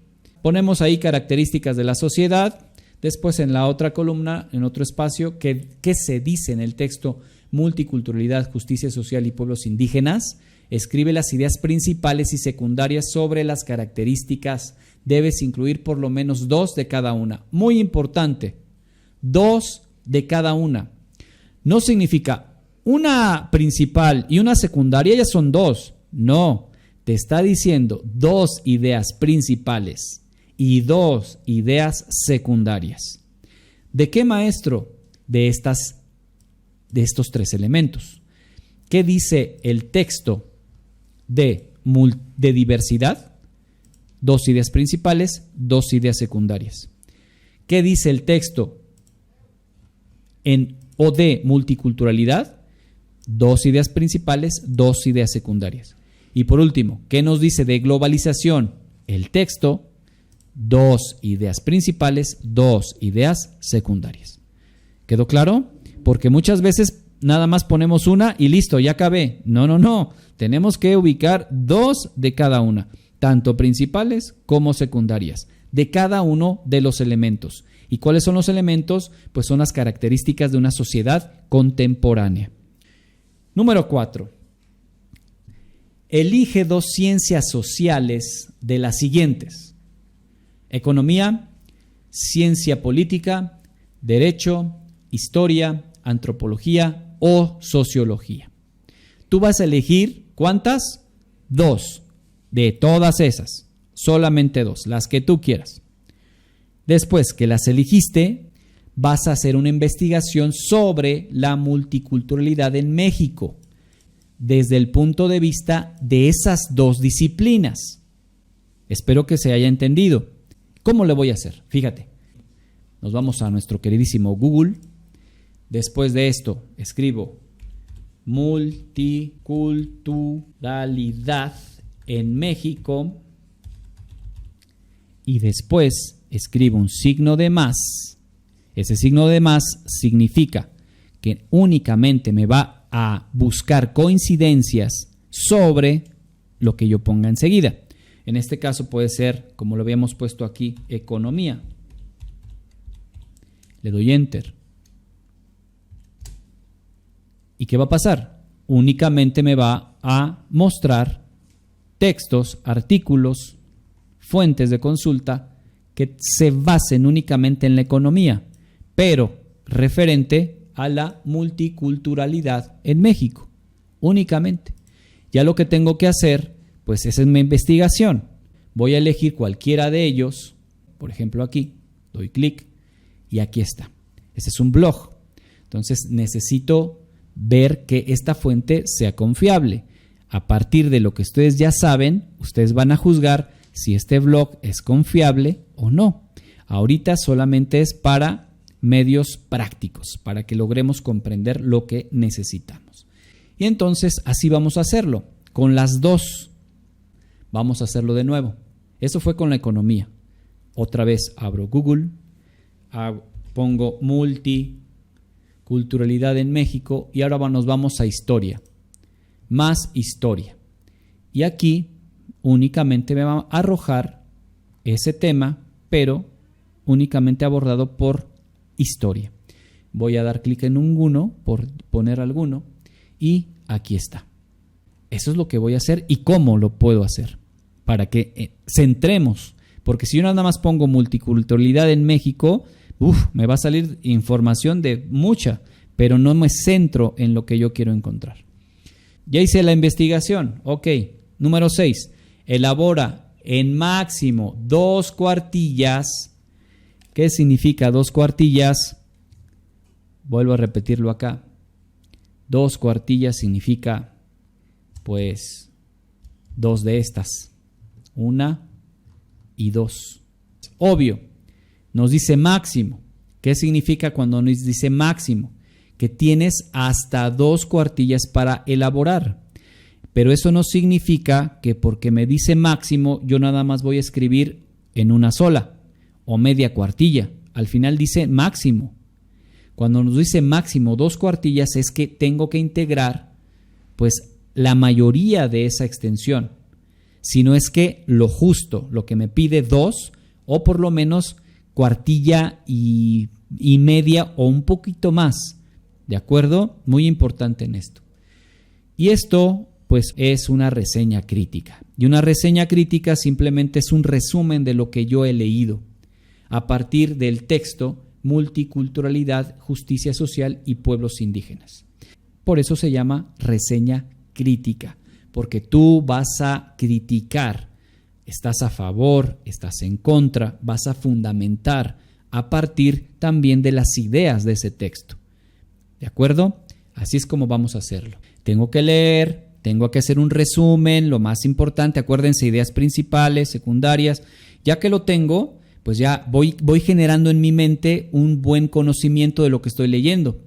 Ponemos ahí características de la sociedad. Después en la otra columna, en otro espacio, ¿qué se dice en el texto? Multiculturalidad, justicia social y pueblos indígenas. Escribe las ideas principales y secundarias sobre las características. Debes incluir por lo menos 2 de cada una. Muy importante, 2 de cada una. No significa una principal y una secundaria ya son 2. No, te está diciendo 2 ideas principales y 2 ideas secundarias. ¿De qué, maestro? De estos 3 elementos. ¿Qué dice el texto de diversidad? 2 ideas principales, 2 ideas secundarias. ¿Qué dice el texto o de multiculturalidad? 2 ideas principales, 2 ideas secundarias. Y por último, ¿qué nos dice de globalización? El texto, 2 ideas principales, 2 ideas secundarias. ¿Quedó claro? Porque muchas veces nada más ponemos una y listo, ya acabé. No. Tenemos que ubicar 2 de cada una, tanto principales como secundarias, de cada uno de los elementos. ¿Y cuáles son los elementos? Pues son las características de una sociedad contemporánea. Número 4. Elige 2 ciencias sociales de las siguientes: economía, ciencia política, derecho, historia, antropología o sociología. Tú vas a elegir, ¿cuántas? 2 de todas esas, solamente 2, las que tú quieras. Después que las elegiste, vas a hacer una investigación sobre la multiculturalidad en México, desde el punto de vista de esas 2 disciplinas. Espero que se haya entendido. ¿Cómo le voy a hacer? Fíjate, nos vamos a nuestro queridísimo Google. Después de esto, escribo multiculturalidad en México y después escribo un signo de más. Ese signo de más significa que únicamente me va a buscar coincidencias sobre lo que yo ponga enseguida. En este caso puede ser, como lo habíamos puesto aquí, economía. Le doy Enter. ¿Y qué va a pasar? Únicamente me va a mostrar textos, artículos, fuentes de consulta que se basen únicamente en la economía, pero referente a la multiculturalidad en México, únicamente. Ya lo que tengo que hacer, pues esa es mi investigación. Voy a elegir cualquiera de ellos, por ejemplo aquí, doy clic y aquí está. Ese es un blog. Entonces necesito ver que esta fuente sea confiable. A partir de lo que ustedes ya saben, ustedes van a juzgar si este blog es confiable o no. Ahorita solamente es para medios prácticos, para que logremos comprender lo que necesitamos. Y entonces así vamos a hacerlo, con las 2. Vamos a hacerlo de nuevo. Eso fue con la economía. Otra vez abro Google, pongo multiculturalidad en México y ahora nos vamos a historia. Más historia. Y aquí únicamente me va a arrojar ese tema, pero únicamente abordado por historia. Voy a dar clic en ninguno, por poner alguno, y aquí está. Eso es lo que voy a hacer y cómo lo puedo hacer, para que centremos, porque si yo nada más pongo multiculturalidad en México, me va a salir información de mucha, pero no me centro en lo que yo quiero encontrar. Ya hice la investigación. Ok. Número 6. Elabora en máximo 2 cuartillas. ¿Qué significa 2 cuartillas? Vuelvo a repetirlo acá. 2 cuartillas significa, pues, 2 de estas. 1 y 2. Obvio. Nos dice máximo. ¿Qué significa cuando nos dice máximo? Que tienes hasta 2 cuartillas para elaborar. Pero eso no significa que porque me dice máximo, yo nada más voy a escribir en una sola o media cuartilla. Al final dice máximo. Cuando nos dice máximo 2 cuartillas es que tengo que integrar pues la mayoría de esa extensión. Si no es que lo justo, lo que me pide 2 o por lo menos cuartilla y media o un poquito más. ¿De acuerdo? Muy importante en esto. Y esto, pues, es una reseña crítica. Y una reseña crítica simplemente es un resumen de lo que yo he leído a partir del texto Multiculturalidad, Justicia Social y Pueblos Indígenas. Por eso se llama reseña crítica, porque tú vas a criticar, estás a favor, estás en contra, vas a fundamentar a partir también de las ideas de ese texto. ¿De acuerdo? Así es como vamos a hacerlo. Tengo que leer, tengo que hacer un resumen, lo más importante, acuérdense, ideas principales, secundarias. Ya que lo tengo, pues ya voy generando en mi mente un buen conocimiento de lo que estoy leyendo.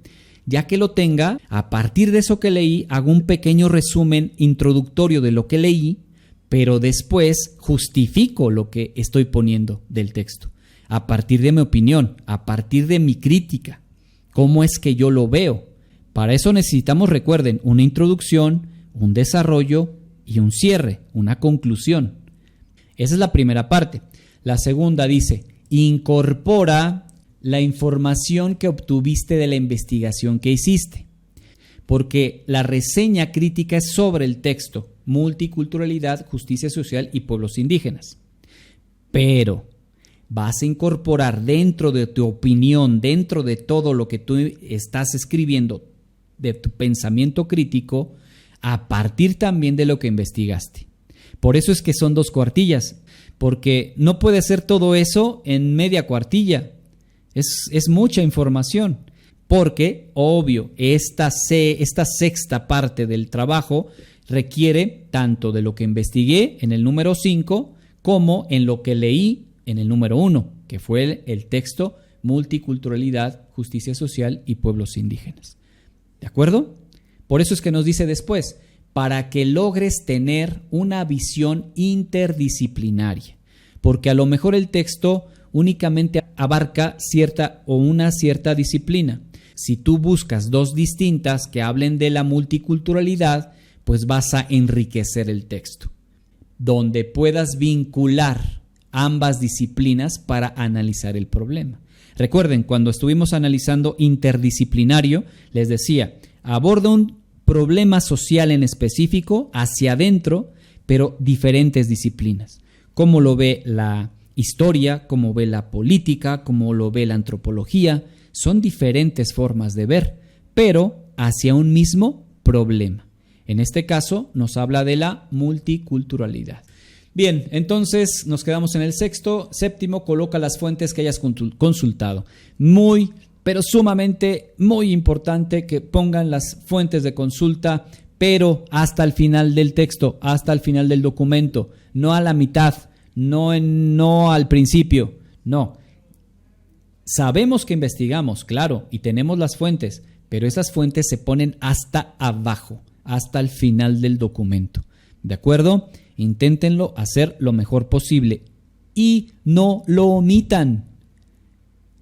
Ya que lo tenga, a partir de eso que leí, hago un pequeño resumen introductorio de lo que leí, pero después justifico lo que estoy poniendo del texto, a partir de mi opinión, a partir de mi crítica. ¿Cómo es que yo lo veo? Para eso necesitamos, recuerden, una introducción, un desarrollo y un cierre, una conclusión. Esa es la primera parte. La segunda dice, incorpora la información que obtuviste de la investigación que hiciste. Porque la reseña crítica es sobre el texto, Multiculturalidad, Justicia Social y Pueblos Indígenas. Pero vas a incorporar dentro de tu opinión, dentro de todo lo que tú estás escribiendo, de tu pensamiento crítico a partir también de lo que investigaste. Por eso es que son 2 cuartillas, porque no puede ser todo eso en media cuartilla. Es mucha información, porque, obvio, esta sexta parte del trabajo requiere tanto de lo que investigué en el número 5 como en lo que leí en el número 1, que fue el texto Multiculturalidad, Justicia Social y Pueblos Indígenas. ¿De acuerdo? Por eso es que nos dice después, para que logres tener una visión interdisciplinaria, porque a lo mejor el texto únicamente abarca una cierta disciplina. Si tú buscas 2 distintas que hablen de la multiculturalidad, pues vas a enriquecer el texto, donde puedas vincular ambas disciplinas para analizar el problema. Recuerden, cuando estuvimos analizando interdisciplinario, les decía, aborda un problema social en específico hacia adentro, pero diferentes disciplinas. Cómo lo ve la historia, cómo ve la política, cómo lo ve la antropología. Son diferentes formas de ver, pero hacia un mismo problema. En este caso, nos habla de la multiculturalidad. Bien, entonces nos quedamos en el séptimo, coloca las fuentes que hayas consultado. Pero sumamente muy importante que pongan las fuentes de consulta, pero hasta el final del texto, hasta el final del documento, no a la mitad, no al principio, no. Sabemos que investigamos, claro, y tenemos las fuentes, pero esas fuentes se ponen hasta abajo, hasta el final del documento. ¿De acuerdo? Inténtenlo hacer lo mejor posible y no lo omitan.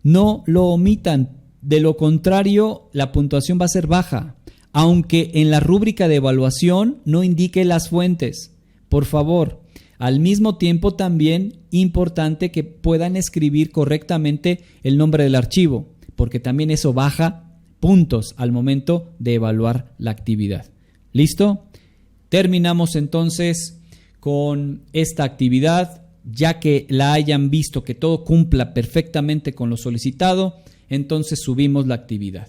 No lo omitan. De lo contrario, la puntuación va a ser baja, aunque en la rúbrica de evaluación no indique las fuentes. Por favor, al mismo tiempo también importante que puedan escribir correctamente el nombre del archivo, porque también eso baja puntos al momento de evaluar la actividad. ¿Listo? Terminamos entonces con esta actividad, ya que la hayan visto que todo cumpla perfectamente con lo solicitado, entonces subimos la actividad.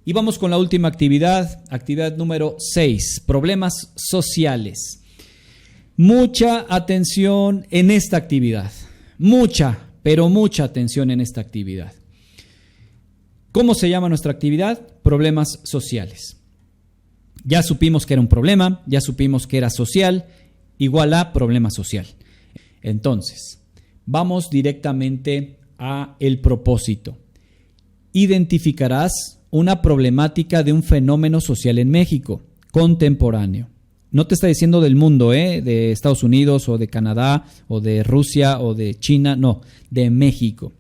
Y vamos con la última actividad número 6, problemas sociales. Mucha atención en esta actividad, pero mucha atención en esta actividad. ¿Cómo se llama nuestra actividad? Problemas sociales. Ya supimos que era un problema, ya supimos que era social, igual a problema social. Entonces, vamos directamente a el propósito. Identificarás una problemática de un fenómeno social en México, contemporáneo. No te está diciendo del mundo, de Estados Unidos o de Canadá o de Rusia o de China, no, de México.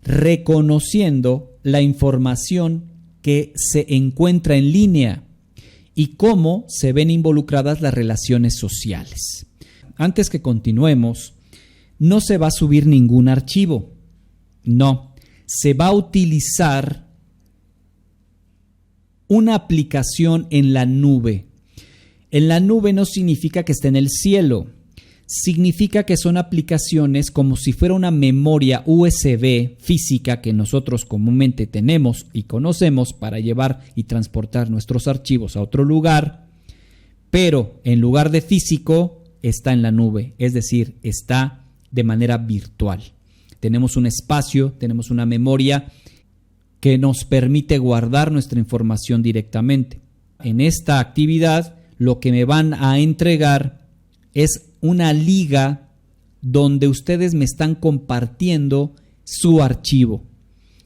Reconociendo la información que se encuentra en línea y cómo se ven involucradas las relaciones sociales. Antes que continuemos, no se va a subir ningún archivo. No, se va a utilizar una aplicación en la nube. En la nube no significa que esté en el cielo. Significa que son aplicaciones como si fuera una memoria USB física que nosotros comúnmente tenemos y conocemos para llevar y transportar nuestros archivos a otro lugar, pero en lugar de físico está en la nube, es decir, está de manera virtual. Tenemos un espacio, tenemos una memoria que nos permite guardar nuestra información directamente. En esta actividad, lo que me van a entregar es una liga donde ustedes me están compartiendo su archivo.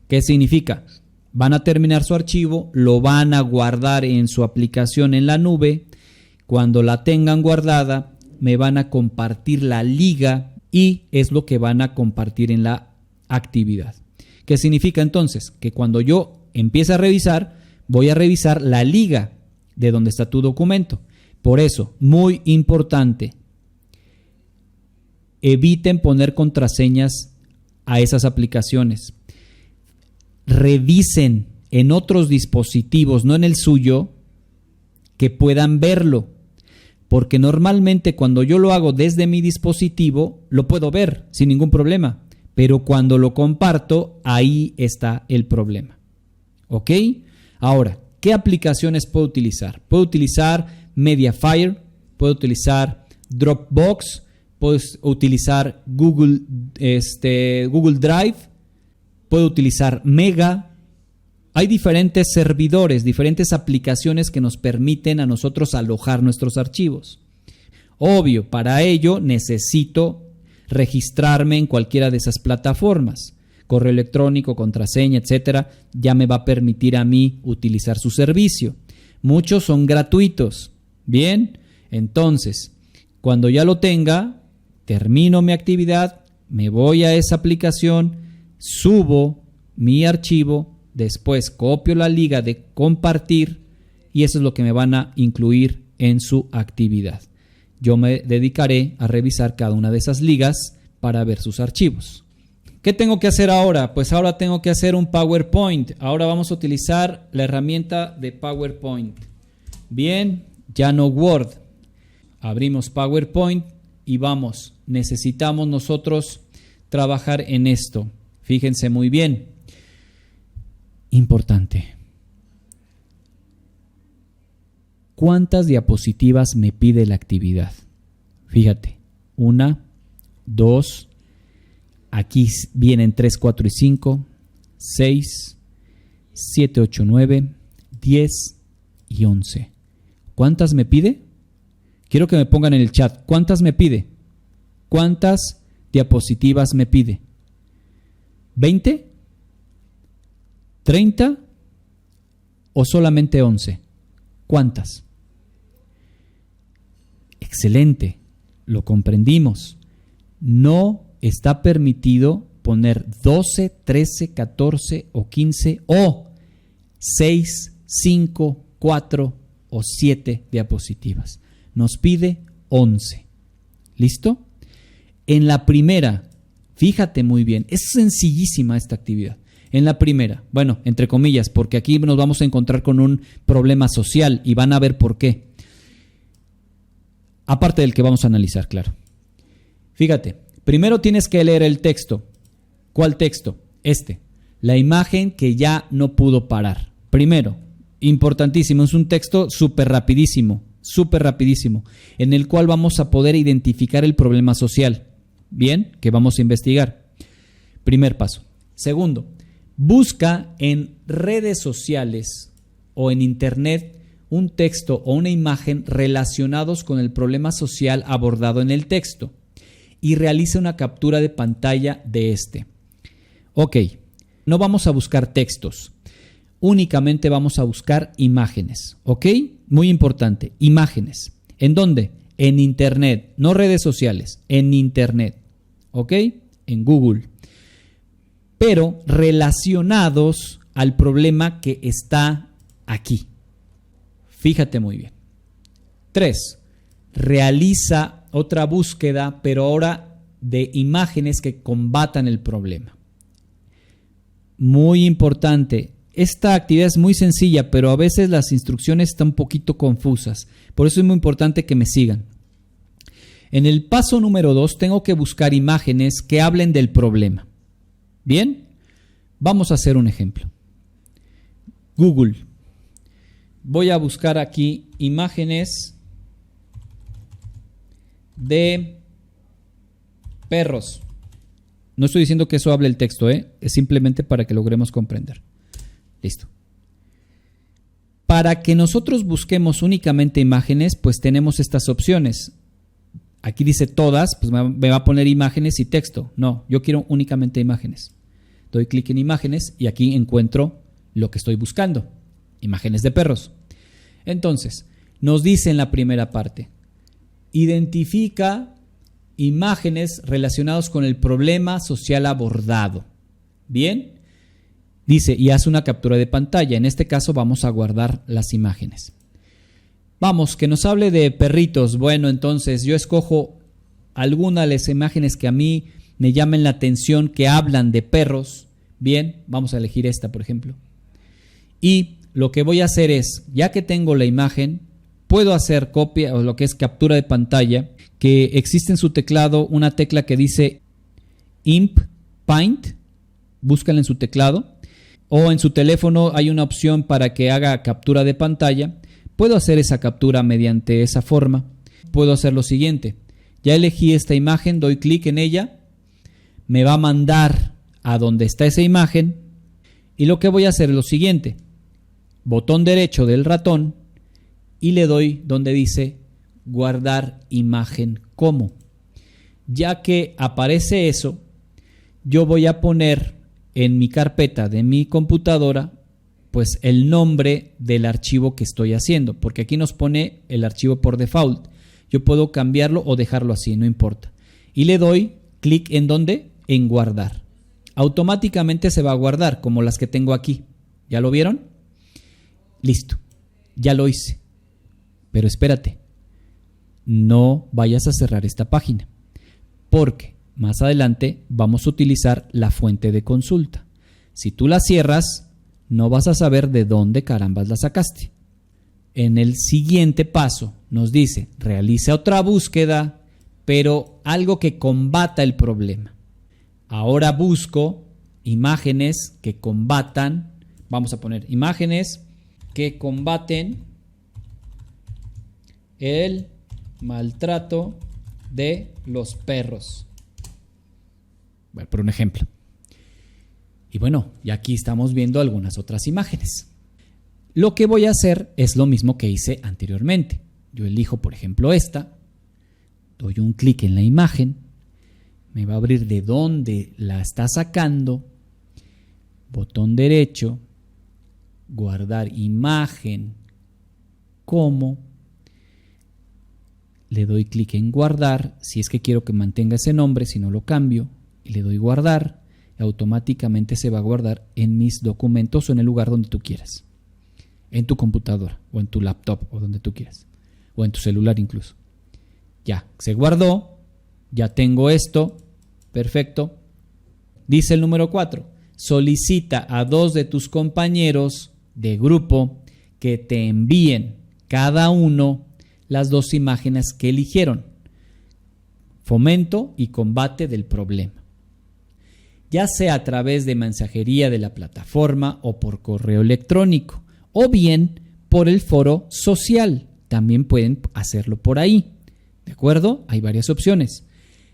¿Qué significa? Van a terminar su archivo, lo van a guardar en su aplicación en la nube. Cuando la tengan guardada, me van a compartir la liga y es lo que van a compartir en la actividad. ¿Qué significa entonces? Que cuando yo empiece a revisar, voy a revisar la liga de donde está tu documento. Por eso, muy importante, eviten poner contraseñas a esas aplicaciones. Revisen en otros dispositivos, no en el suyo, que puedan verlo. Porque normalmente cuando yo lo hago desde mi dispositivo, lo puedo ver sin ningún problema. Pero cuando lo comparto, ahí está el problema. ¿Ok? Ahora, ¿Qué aplicaciones puedo utilizar? Puedo utilizar Mediafire, puedo utilizar Dropbox, puedo utilizar Google Drive, puedo utilizar Mega. Hay diferentes servidores, diferentes aplicaciones que nos permiten a nosotros alojar nuestros archivos. Obvio, para ello necesito registrarme en cualquiera de esas plataformas. Correo electrónico, contraseña, etcétera, ya me va a permitir a mí utilizar su servicio. Muchos son gratuitos. Bien, entonces, cuando ya lo tenga, termino mi actividad, me voy a esa aplicación, subo mi archivo, después copio la liga de compartir y eso es lo que me van a incluir en su actividad. Yo me dedicaré a revisar cada una de esas ligas para ver sus archivos. ¿Qué tengo que hacer ahora? Pues ahora tengo que hacer un PowerPoint. Ahora vamos a utilizar la herramienta de PowerPoint. Bien, ya no Word. Abrimos PowerPoint y vamos. Necesitamos nosotros trabajar en esto. Fíjense muy bien. Importante. ¿Cuántas diapositivas me pide la actividad? Fíjate. 1, 2, aquí vienen 3, 4 y 5, 6, 7, 8, 9, 10 y 11. ¿Cuántas me pide? Quiero que me pongan en el chat. ¿Cuántas me pide? ¿Cuántas diapositivas me pide? ¿20? ¿30? ¿O solamente 11? ¿Cuántas? Excelente, lo comprendimos. No está permitido poner 12, 13, 14 o 15 o 6, 5, 4 o 7 diapositivas. Nos pide 11. ¿Listo? En la primera, fíjate muy bien, es sencillísima esta actividad. En la primera, bueno, entre comillas, porque aquí nos vamos a encontrar con un problema social y van a ver por qué. Aparte del que vamos a analizar, claro. Fíjate, primero tienes que leer el texto. ¿Cuál texto? La imagen que ya no pudo parar. Primero, importantísimo, es un texto súper rapidísimo, en el cual vamos a poder identificar el problema social. Bien, que vamos a investigar. Primer paso. Segundo, busca en redes sociales o en internet un texto o una imagen relacionados con el problema social abordado en el texto y realiza una captura de pantalla de este. Ok, no vamos a buscar textos, únicamente vamos a buscar imágenes. Ok, muy importante, imágenes. ¿En dónde? En internet, no redes sociales, en internet. Ok, en Google. Pero relacionados al problema que está aquí. Fíjate muy bien. 3. Realiza otra búsqueda, pero ahora de imágenes que combatan el problema. Muy importante. Esta actividad es muy sencilla, pero a veces las instrucciones están un poquito confusas. Por eso es muy importante que me sigan. En el paso número 2 tengo que buscar imágenes que hablen del problema. Bien, vamos a hacer un ejemplo. Google. Voy a buscar aquí imágenes de perros. No estoy diciendo que eso hable el texto, es simplemente para que logremos comprender. Listo. Para que nosotros busquemos únicamente imágenes, pues tenemos estas opciones. Aquí dice todas, pues me va a poner imágenes y texto. No, yo quiero únicamente imágenes. Doy clic en imágenes y aquí encuentro lo que estoy buscando. Imágenes de perros. Entonces, nos dice en la primera parte, identifica imágenes relacionadas con el problema social abordado. Bien, dice, y hace una captura de pantalla. En este caso vamos a guardar las imágenes. Vamos, que nos hable de perritos. Bueno, entonces yo escojo alguna de las imágenes que a mí me llamen la atención, que hablan de perros. Bien, vamos a elegir esta, por ejemplo. Y lo que voy a hacer es, ya que tengo la imagen, puedo hacer copia o lo que es captura de pantalla, que existe en su teclado una tecla que dice Imp Paint, búscala en su teclado, o en su teléfono hay una opción para que haga captura de pantalla, puedo hacer esa captura mediante esa forma. Puedo hacer lo siguiente: ya elegí esta imagen, doy clic en ella, me va a mandar a donde está esa imagen y lo que voy a hacer es lo siguiente: botón derecho del ratón y le doy donde dice guardar imagen como. Ya que aparece eso, yo voy a poner en mi carpeta de mi computadora pues el nombre del archivo que estoy haciendo, porque aquí nos pone el archivo por default. Yo puedo cambiarlo o dejarlo así, no importa. Y le doy clic en ¿dónde? En guardar. Automáticamente se va a guardar, como las que tengo aquí. ¿Ya lo vieron? Listo, ya lo hice. Pero espérate, no vayas a cerrar esta página, porque más adelante vamos a utilizar la fuente de consulta. Si tú la cierras, no vas a saber de dónde carambas la sacaste. En el siguiente paso nos dice, realiza otra búsqueda, pero algo que combata el problema. Ahora busco imágenes que combatan, vamos a poner imágenes que combaten el maltrato de los perros. Bueno, por un ejemplo. Y bueno, ya aquí estamos viendo algunas otras imágenes. Lo que voy a hacer es lo mismo que hice anteriormente. Yo elijo, por ejemplo, esta, doy un clic en la imagen, me va a abrir de dónde la está sacando, botón derecho, guardar imagen como, le doy clic en guardar, si es que quiero que mantenga ese nombre, si no lo cambio, y le doy guardar, automáticamente se va a guardar en mis documentos o en el lugar donde tú quieras, en tu computadora o en tu laptop o donde tú quieras, o en tu celular incluso. Ya, se guardó, ya tengo esto, perfecto. Dice el número 4, solicita a 2 de tus compañeros de grupo que te envíen cada uno las 2 imágenes que eligieron. Fomento y combate del problema. Ya sea a través de mensajería de la plataforma o por correo electrónico, o bien por el foro social. También pueden hacerlo por ahí. ¿De acuerdo? Hay varias opciones.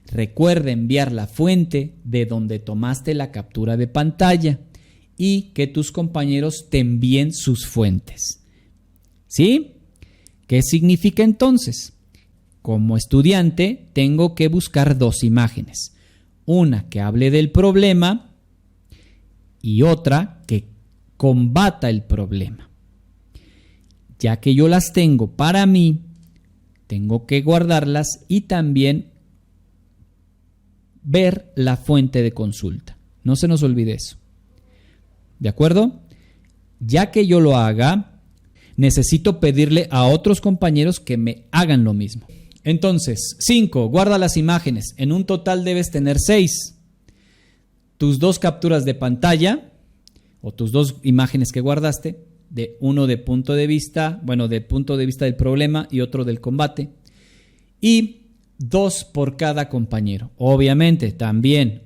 Recuerda enviar la fuente de donde tomaste la captura de pantalla y que tus compañeros te envíen sus fuentes. ¿Sí? ¿Qué significa entonces? Como estudiante tengo que buscar 2 imágenes. Una que hable del problema y otra que combata el problema. Ya que yo las tengo para mí, tengo que guardarlas y también ver la fuente de consulta. No se nos olvide eso. ¿De acuerdo? Ya que yo lo haga, necesito pedirle a otros compañeros que me hagan lo mismo. Entonces, 5, guarda las imágenes. En un total debes tener 6. Tus 2 capturas de pantalla o tus 2 imágenes que guardaste, uno de punto de vista, del punto de vista del problema y otro del combate. Y 2 por cada compañero. Obviamente, también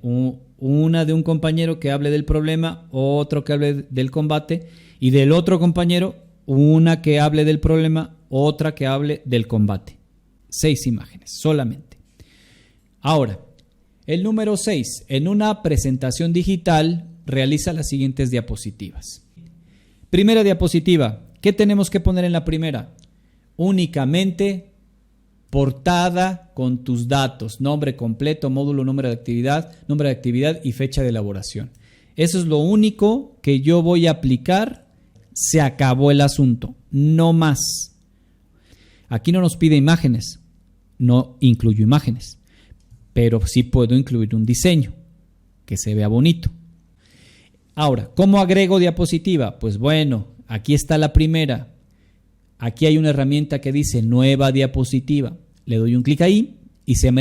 una de un compañero que hable del problema, otro que hable del combate y del otro compañero, una que hable del problema, otra que hable del combate. 6 imágenes solamente. Ahora, el número 6. En una presentación digital realiza las siguientes diapositivas. Primera diapositiva. ¿Qué tenemos que poner en la primera? Únicamente portada con tus datos, nombre completo, módulo, nombre de actividad y fecha de elaboración. Eso es lo único que yo voy a aplicar. Se acabó el asunto, no más. Aquí no nos pide imágenes, no incluyo imágenes, pero sí puedo incluir un diseño que se vea bonito. Ahora, ¿cómo agrego diapositiva? Pues bueno, aquí está la primera. Aquí hay una herramienta que dice nueva diapositiva. Le doy un clic ahí y se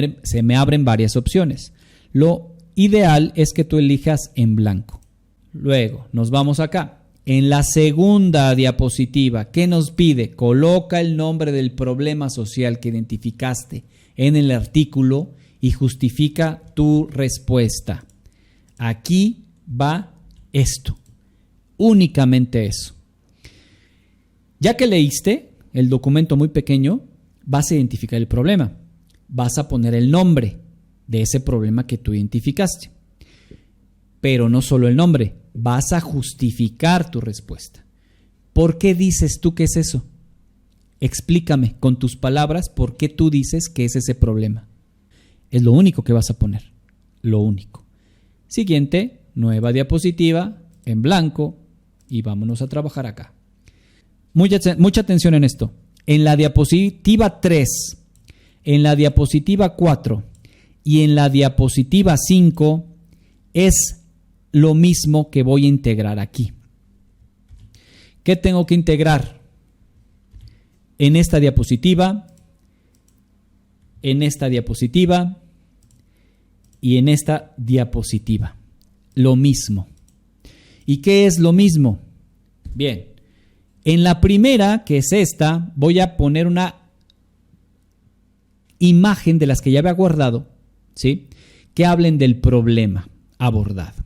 me abren varias opciones. Lo ideal es que tú elijas en blanco. Luego nos vamos acá. En la segunda diapositiva, ¿qué nos pide? Coloca el nombre del problema social que identificaste en el artículo y justifica tu respuesta. Aquí va esto. Únicamente eso. Ya que leíste el documento muy pequeño, vas a identificar el problema. Vas a poner el nombre de ese problema que tú identificaste. Pero no solo el nombre, vas a justificar tu respuesta. ¿Por qué dices tú que es eso? Explícame con tus palabras por qué tú dices que es ese problema. Es lo único que vas a poner, lo único. Siguiente, nueva diapositiva, en blanco, y vámonos a trabajar acá. Mucha atención en esto. En la diapositiva 3, en la diapositiva 4 y en la diapositiva 5 es lo mismo que voy a integrar aquí. ¿Qué tengo que integrar? En esta diapositiva y en esta diapositiva. Lo mismo. ¿Y qué es lo mismo? Bien, en la primera, que es esta, voy a poner una imagen de las que ya había guardado, ¿sí? Que hablen del problema abordado.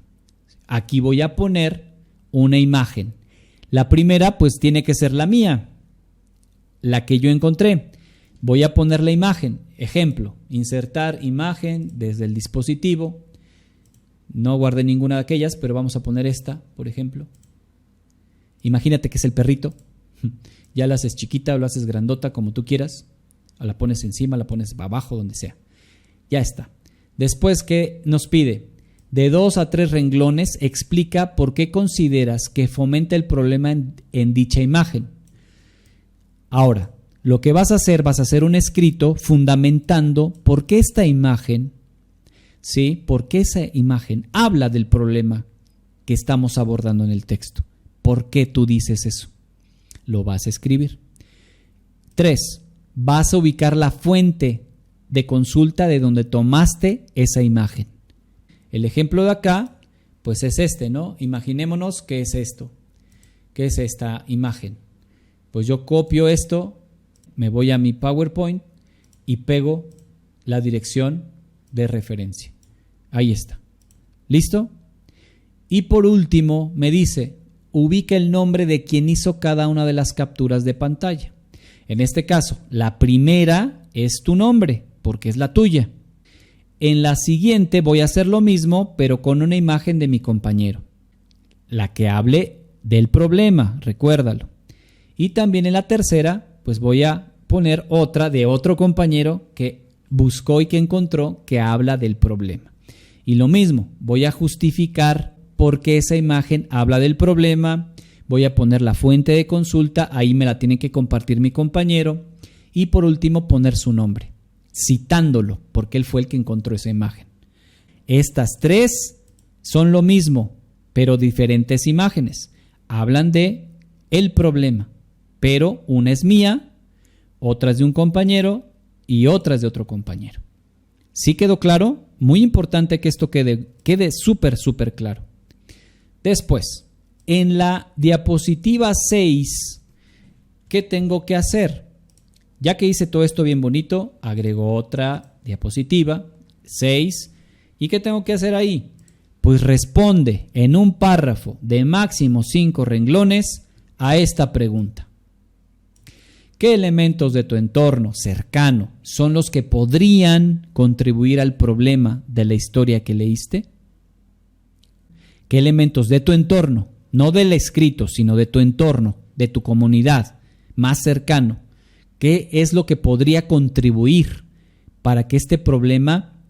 Aquí voy a poner una imagen. La primera, pues, tiene que ser la mía, la que yo encontré. Voy a poner la imagen. Ejemplo, insertar imagen desde el dispositivo. No guardé ninguna de aquellas, pero vamos a poner esta, por ejemplo. Imagínate que es el perrito. Ya la haces chiquita o la haces grandota, como tú quieras. O la pones encima, la pones abajo, donde sea. Ya está. Después, ¿qué nos pide? De 2 a 3 renglones, explica por qué consideras que fomenta el problema en dicha imagen. Ahora, lo que vas a hacer un escrito fundamentando por qué esta imagen, ¿sí? Por qué esa imagen habla del problema que estamos abordando en el texto. ¿Por qué tú dices eso? Lo vas a escribir. 3. Vas a ubicar la fuente de consulta de donde tomaste esa imagen. El ejemplo de acá, pues es este, ¿no? Imaginémonos que es esto. ¿Qué es esta imagen? Pues yo copio esto, me voy a mi PowerPoint y pego la dirección de referencia. Ahí está. ¿Listo? Y por último me dice, ubica el nombre de quien hizo cada una de las capturas de pantalla. En este caso, la primera es tu nombre, porque es la tuya. En la siguiente voy a hacer lo mismo, pero con una imagen de mi compañero. La que hable del problema, recuérdalo. Y también en la tercera, pues voy a poner otra de otro compañero que buscó y que encontró que habla del problema. Y lo mismo, voy a justificar por qué esa imagen habla del problema. Voy a poner la fuente de consulta, ahí me la tiene que compartir mi compañero. Y por último, poner su nombre, citándolo, porque él fue el que encontró esa imagen. Estas tres son lo mismo, pero diferentes imágenes. Hablan de el problema, pero una es mía, otra es de un compañero y otra es de otro compañero. ¿Sí quedó claro? Muy importante que esto quede súper claro. Después, en la diapositiva 6, ¿qué tengo que hacer? Ya que hice todo esto bien bonito, agrego otra diapositiva, 6. ¿Y qué tengo que hacer ahí? Pues responde en un párrafo de máximo 5 renglones a esta pregunta. ¿Qué elementos de tu entorno cercano son los que podrían contribuir al problema de la historia que leíste? ¿Qué elementos de tu entorno, no del escrito, sino de tu entorno, de tu comunidad más cercano, qué es lo que podría contribuir para que este problema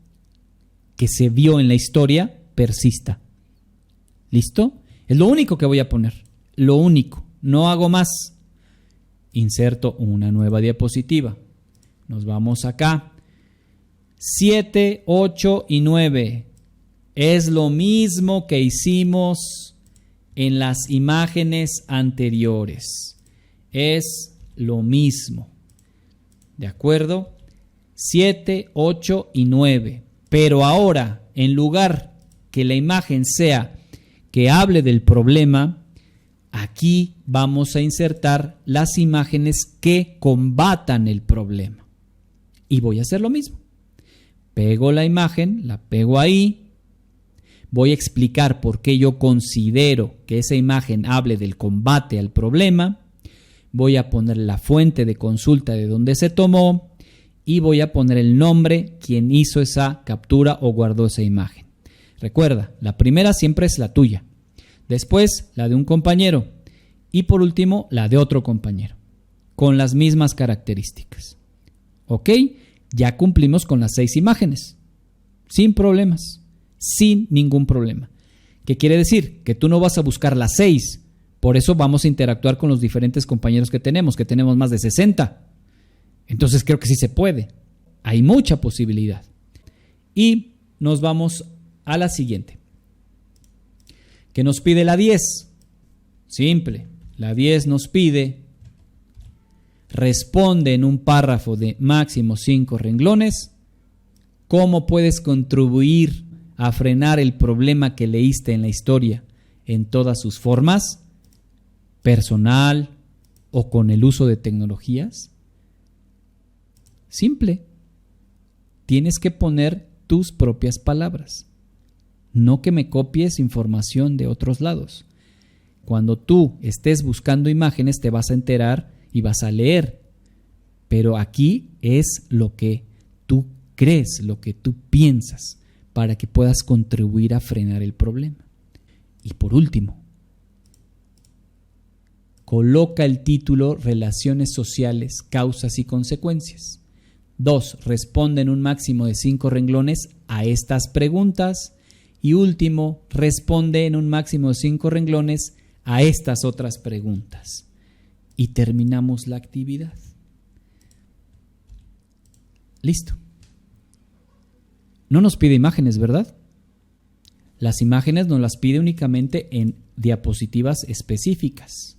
que se vio en la historia persista? ¿Listo? Es lo único que voy a poner, lo único, no hago más. Inserto una nueva diapositiva. Nos vamos acá. 7, 8 y 9. Es lo mismo que hicimos en las imágenes anteriores. Es lo mismo. ¿De acuerdo? 7, 8 y 9. Pero ahora, en lugar que la imagen sea que hable del problema, aquí vamos a insertar las imágenes que combatan el problema. Y voy a hacer lo mismo. Pego la imagen, la pego ahí. voy a explicar por qué yo considero que esa imagen hable del combate al problema, voy a poner la fuente de consulta de donde se tomó y voy a poner el nombre, quien hizo esa captura o guardó esa imagen. Recuerda, la primera siempre es la tuya, después la de un compañero y por último la de otro compañero, con las mismas características. ¿Ok? Ya cumplimos con las 6 imágenes, sin problemas, sin ningún problema. ¿Qué quiere decir? Que tú no vas a buscar las 6, por eso vamos a interactuar con los diferentes compañeros que tenemos más de 60. Entonces creo que sí se puede, hay mucha posibilidad. Y nos vamos a la siguiente, que nos pide la 10. Simple, la 10 nos pide: responde en un párrafo de máximo 5 renglones cómo puedes contribuir a frenar el problema que leíste en la historia en todas sus formas, personal o con el uso de tecnologías. Simple, tienes que poner tus propias palabras, no que me copies información de otros lados. Cuando tú estés buscando imágenes te vas a enterar y vas a leer, pero aquí es lo que tú crees, lo que tú piensas, para que puedas contribuir a frenar el problema. Y por último, coloca el título Relaciones sociales, causas y consecuencias. 2. Responde en un máximo de 5 renglones a estas preguntas. Y último, responde en un máximo de 5 renglones a estas otras preguntas. Y terminamos la actividad. Listo. No nos pide imágenes, ¿verdad? Las imágenes nos las pide únicamente en diapositivas específicas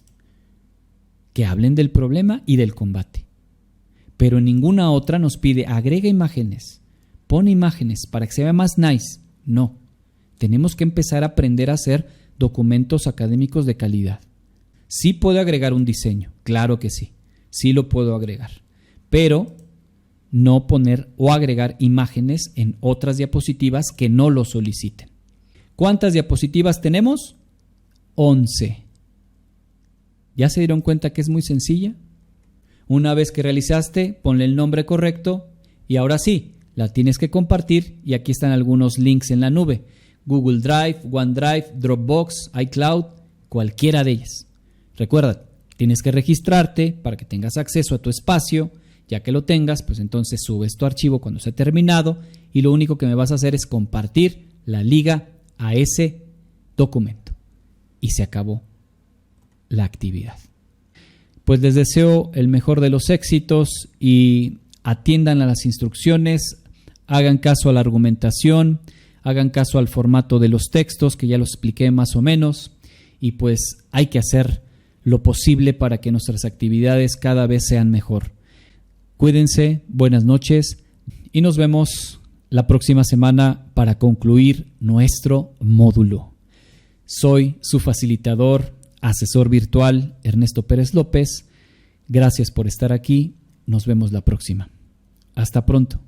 que hablen del problema y del combate. Pero en ninguna otra nos pide agrega imágenes, pone imágenes para que se vea más nice. No, tenemos que empezar a aprender a hacer documentos académicos de calidad. Sí puedo agregar un diseño, claro que sí, sí lo puedo agregar, pero no poner o agregar imágenes en otras diapositivas que no lo soliciten. ¿Cuántas diapositivas tenemos? 11. ¿Ya se dieron cuenta que es muy sencilla? Una vez que realizaste, ponle el nombre correcto y ahora sí, la tienes que compartir y aquí están algunos links en la nube. Google Drive, OneDrive, Dropbox, iCloud, cualquiera de ellas. Recuerda, tienes que registrarte para que tengas acceso a tu espacio. Ya que lo tengas, pues entonces subes tu archivo cuando esté terminado y lo único que me vas a hacer es compartir la liga a ese documento. Y se acabó la actividad. Pues les deseo el mejor de los éxitos y atiendan a las instrucciones, hagan caso a la argumentación, hagan caso al formato de los textos que ya los expliqué más o menos y pues hay que hacer lo posible para que nuestras actividades cada vez sean mejor. Cuídense, buenas noches y nos vemos la próxima semana para concluir nuestro módulo. Soy su facilitador, asesor virtual, Ernesto Pérez López. Gracias por estar aquí. Nos vemos la próxima. Hasta pronto.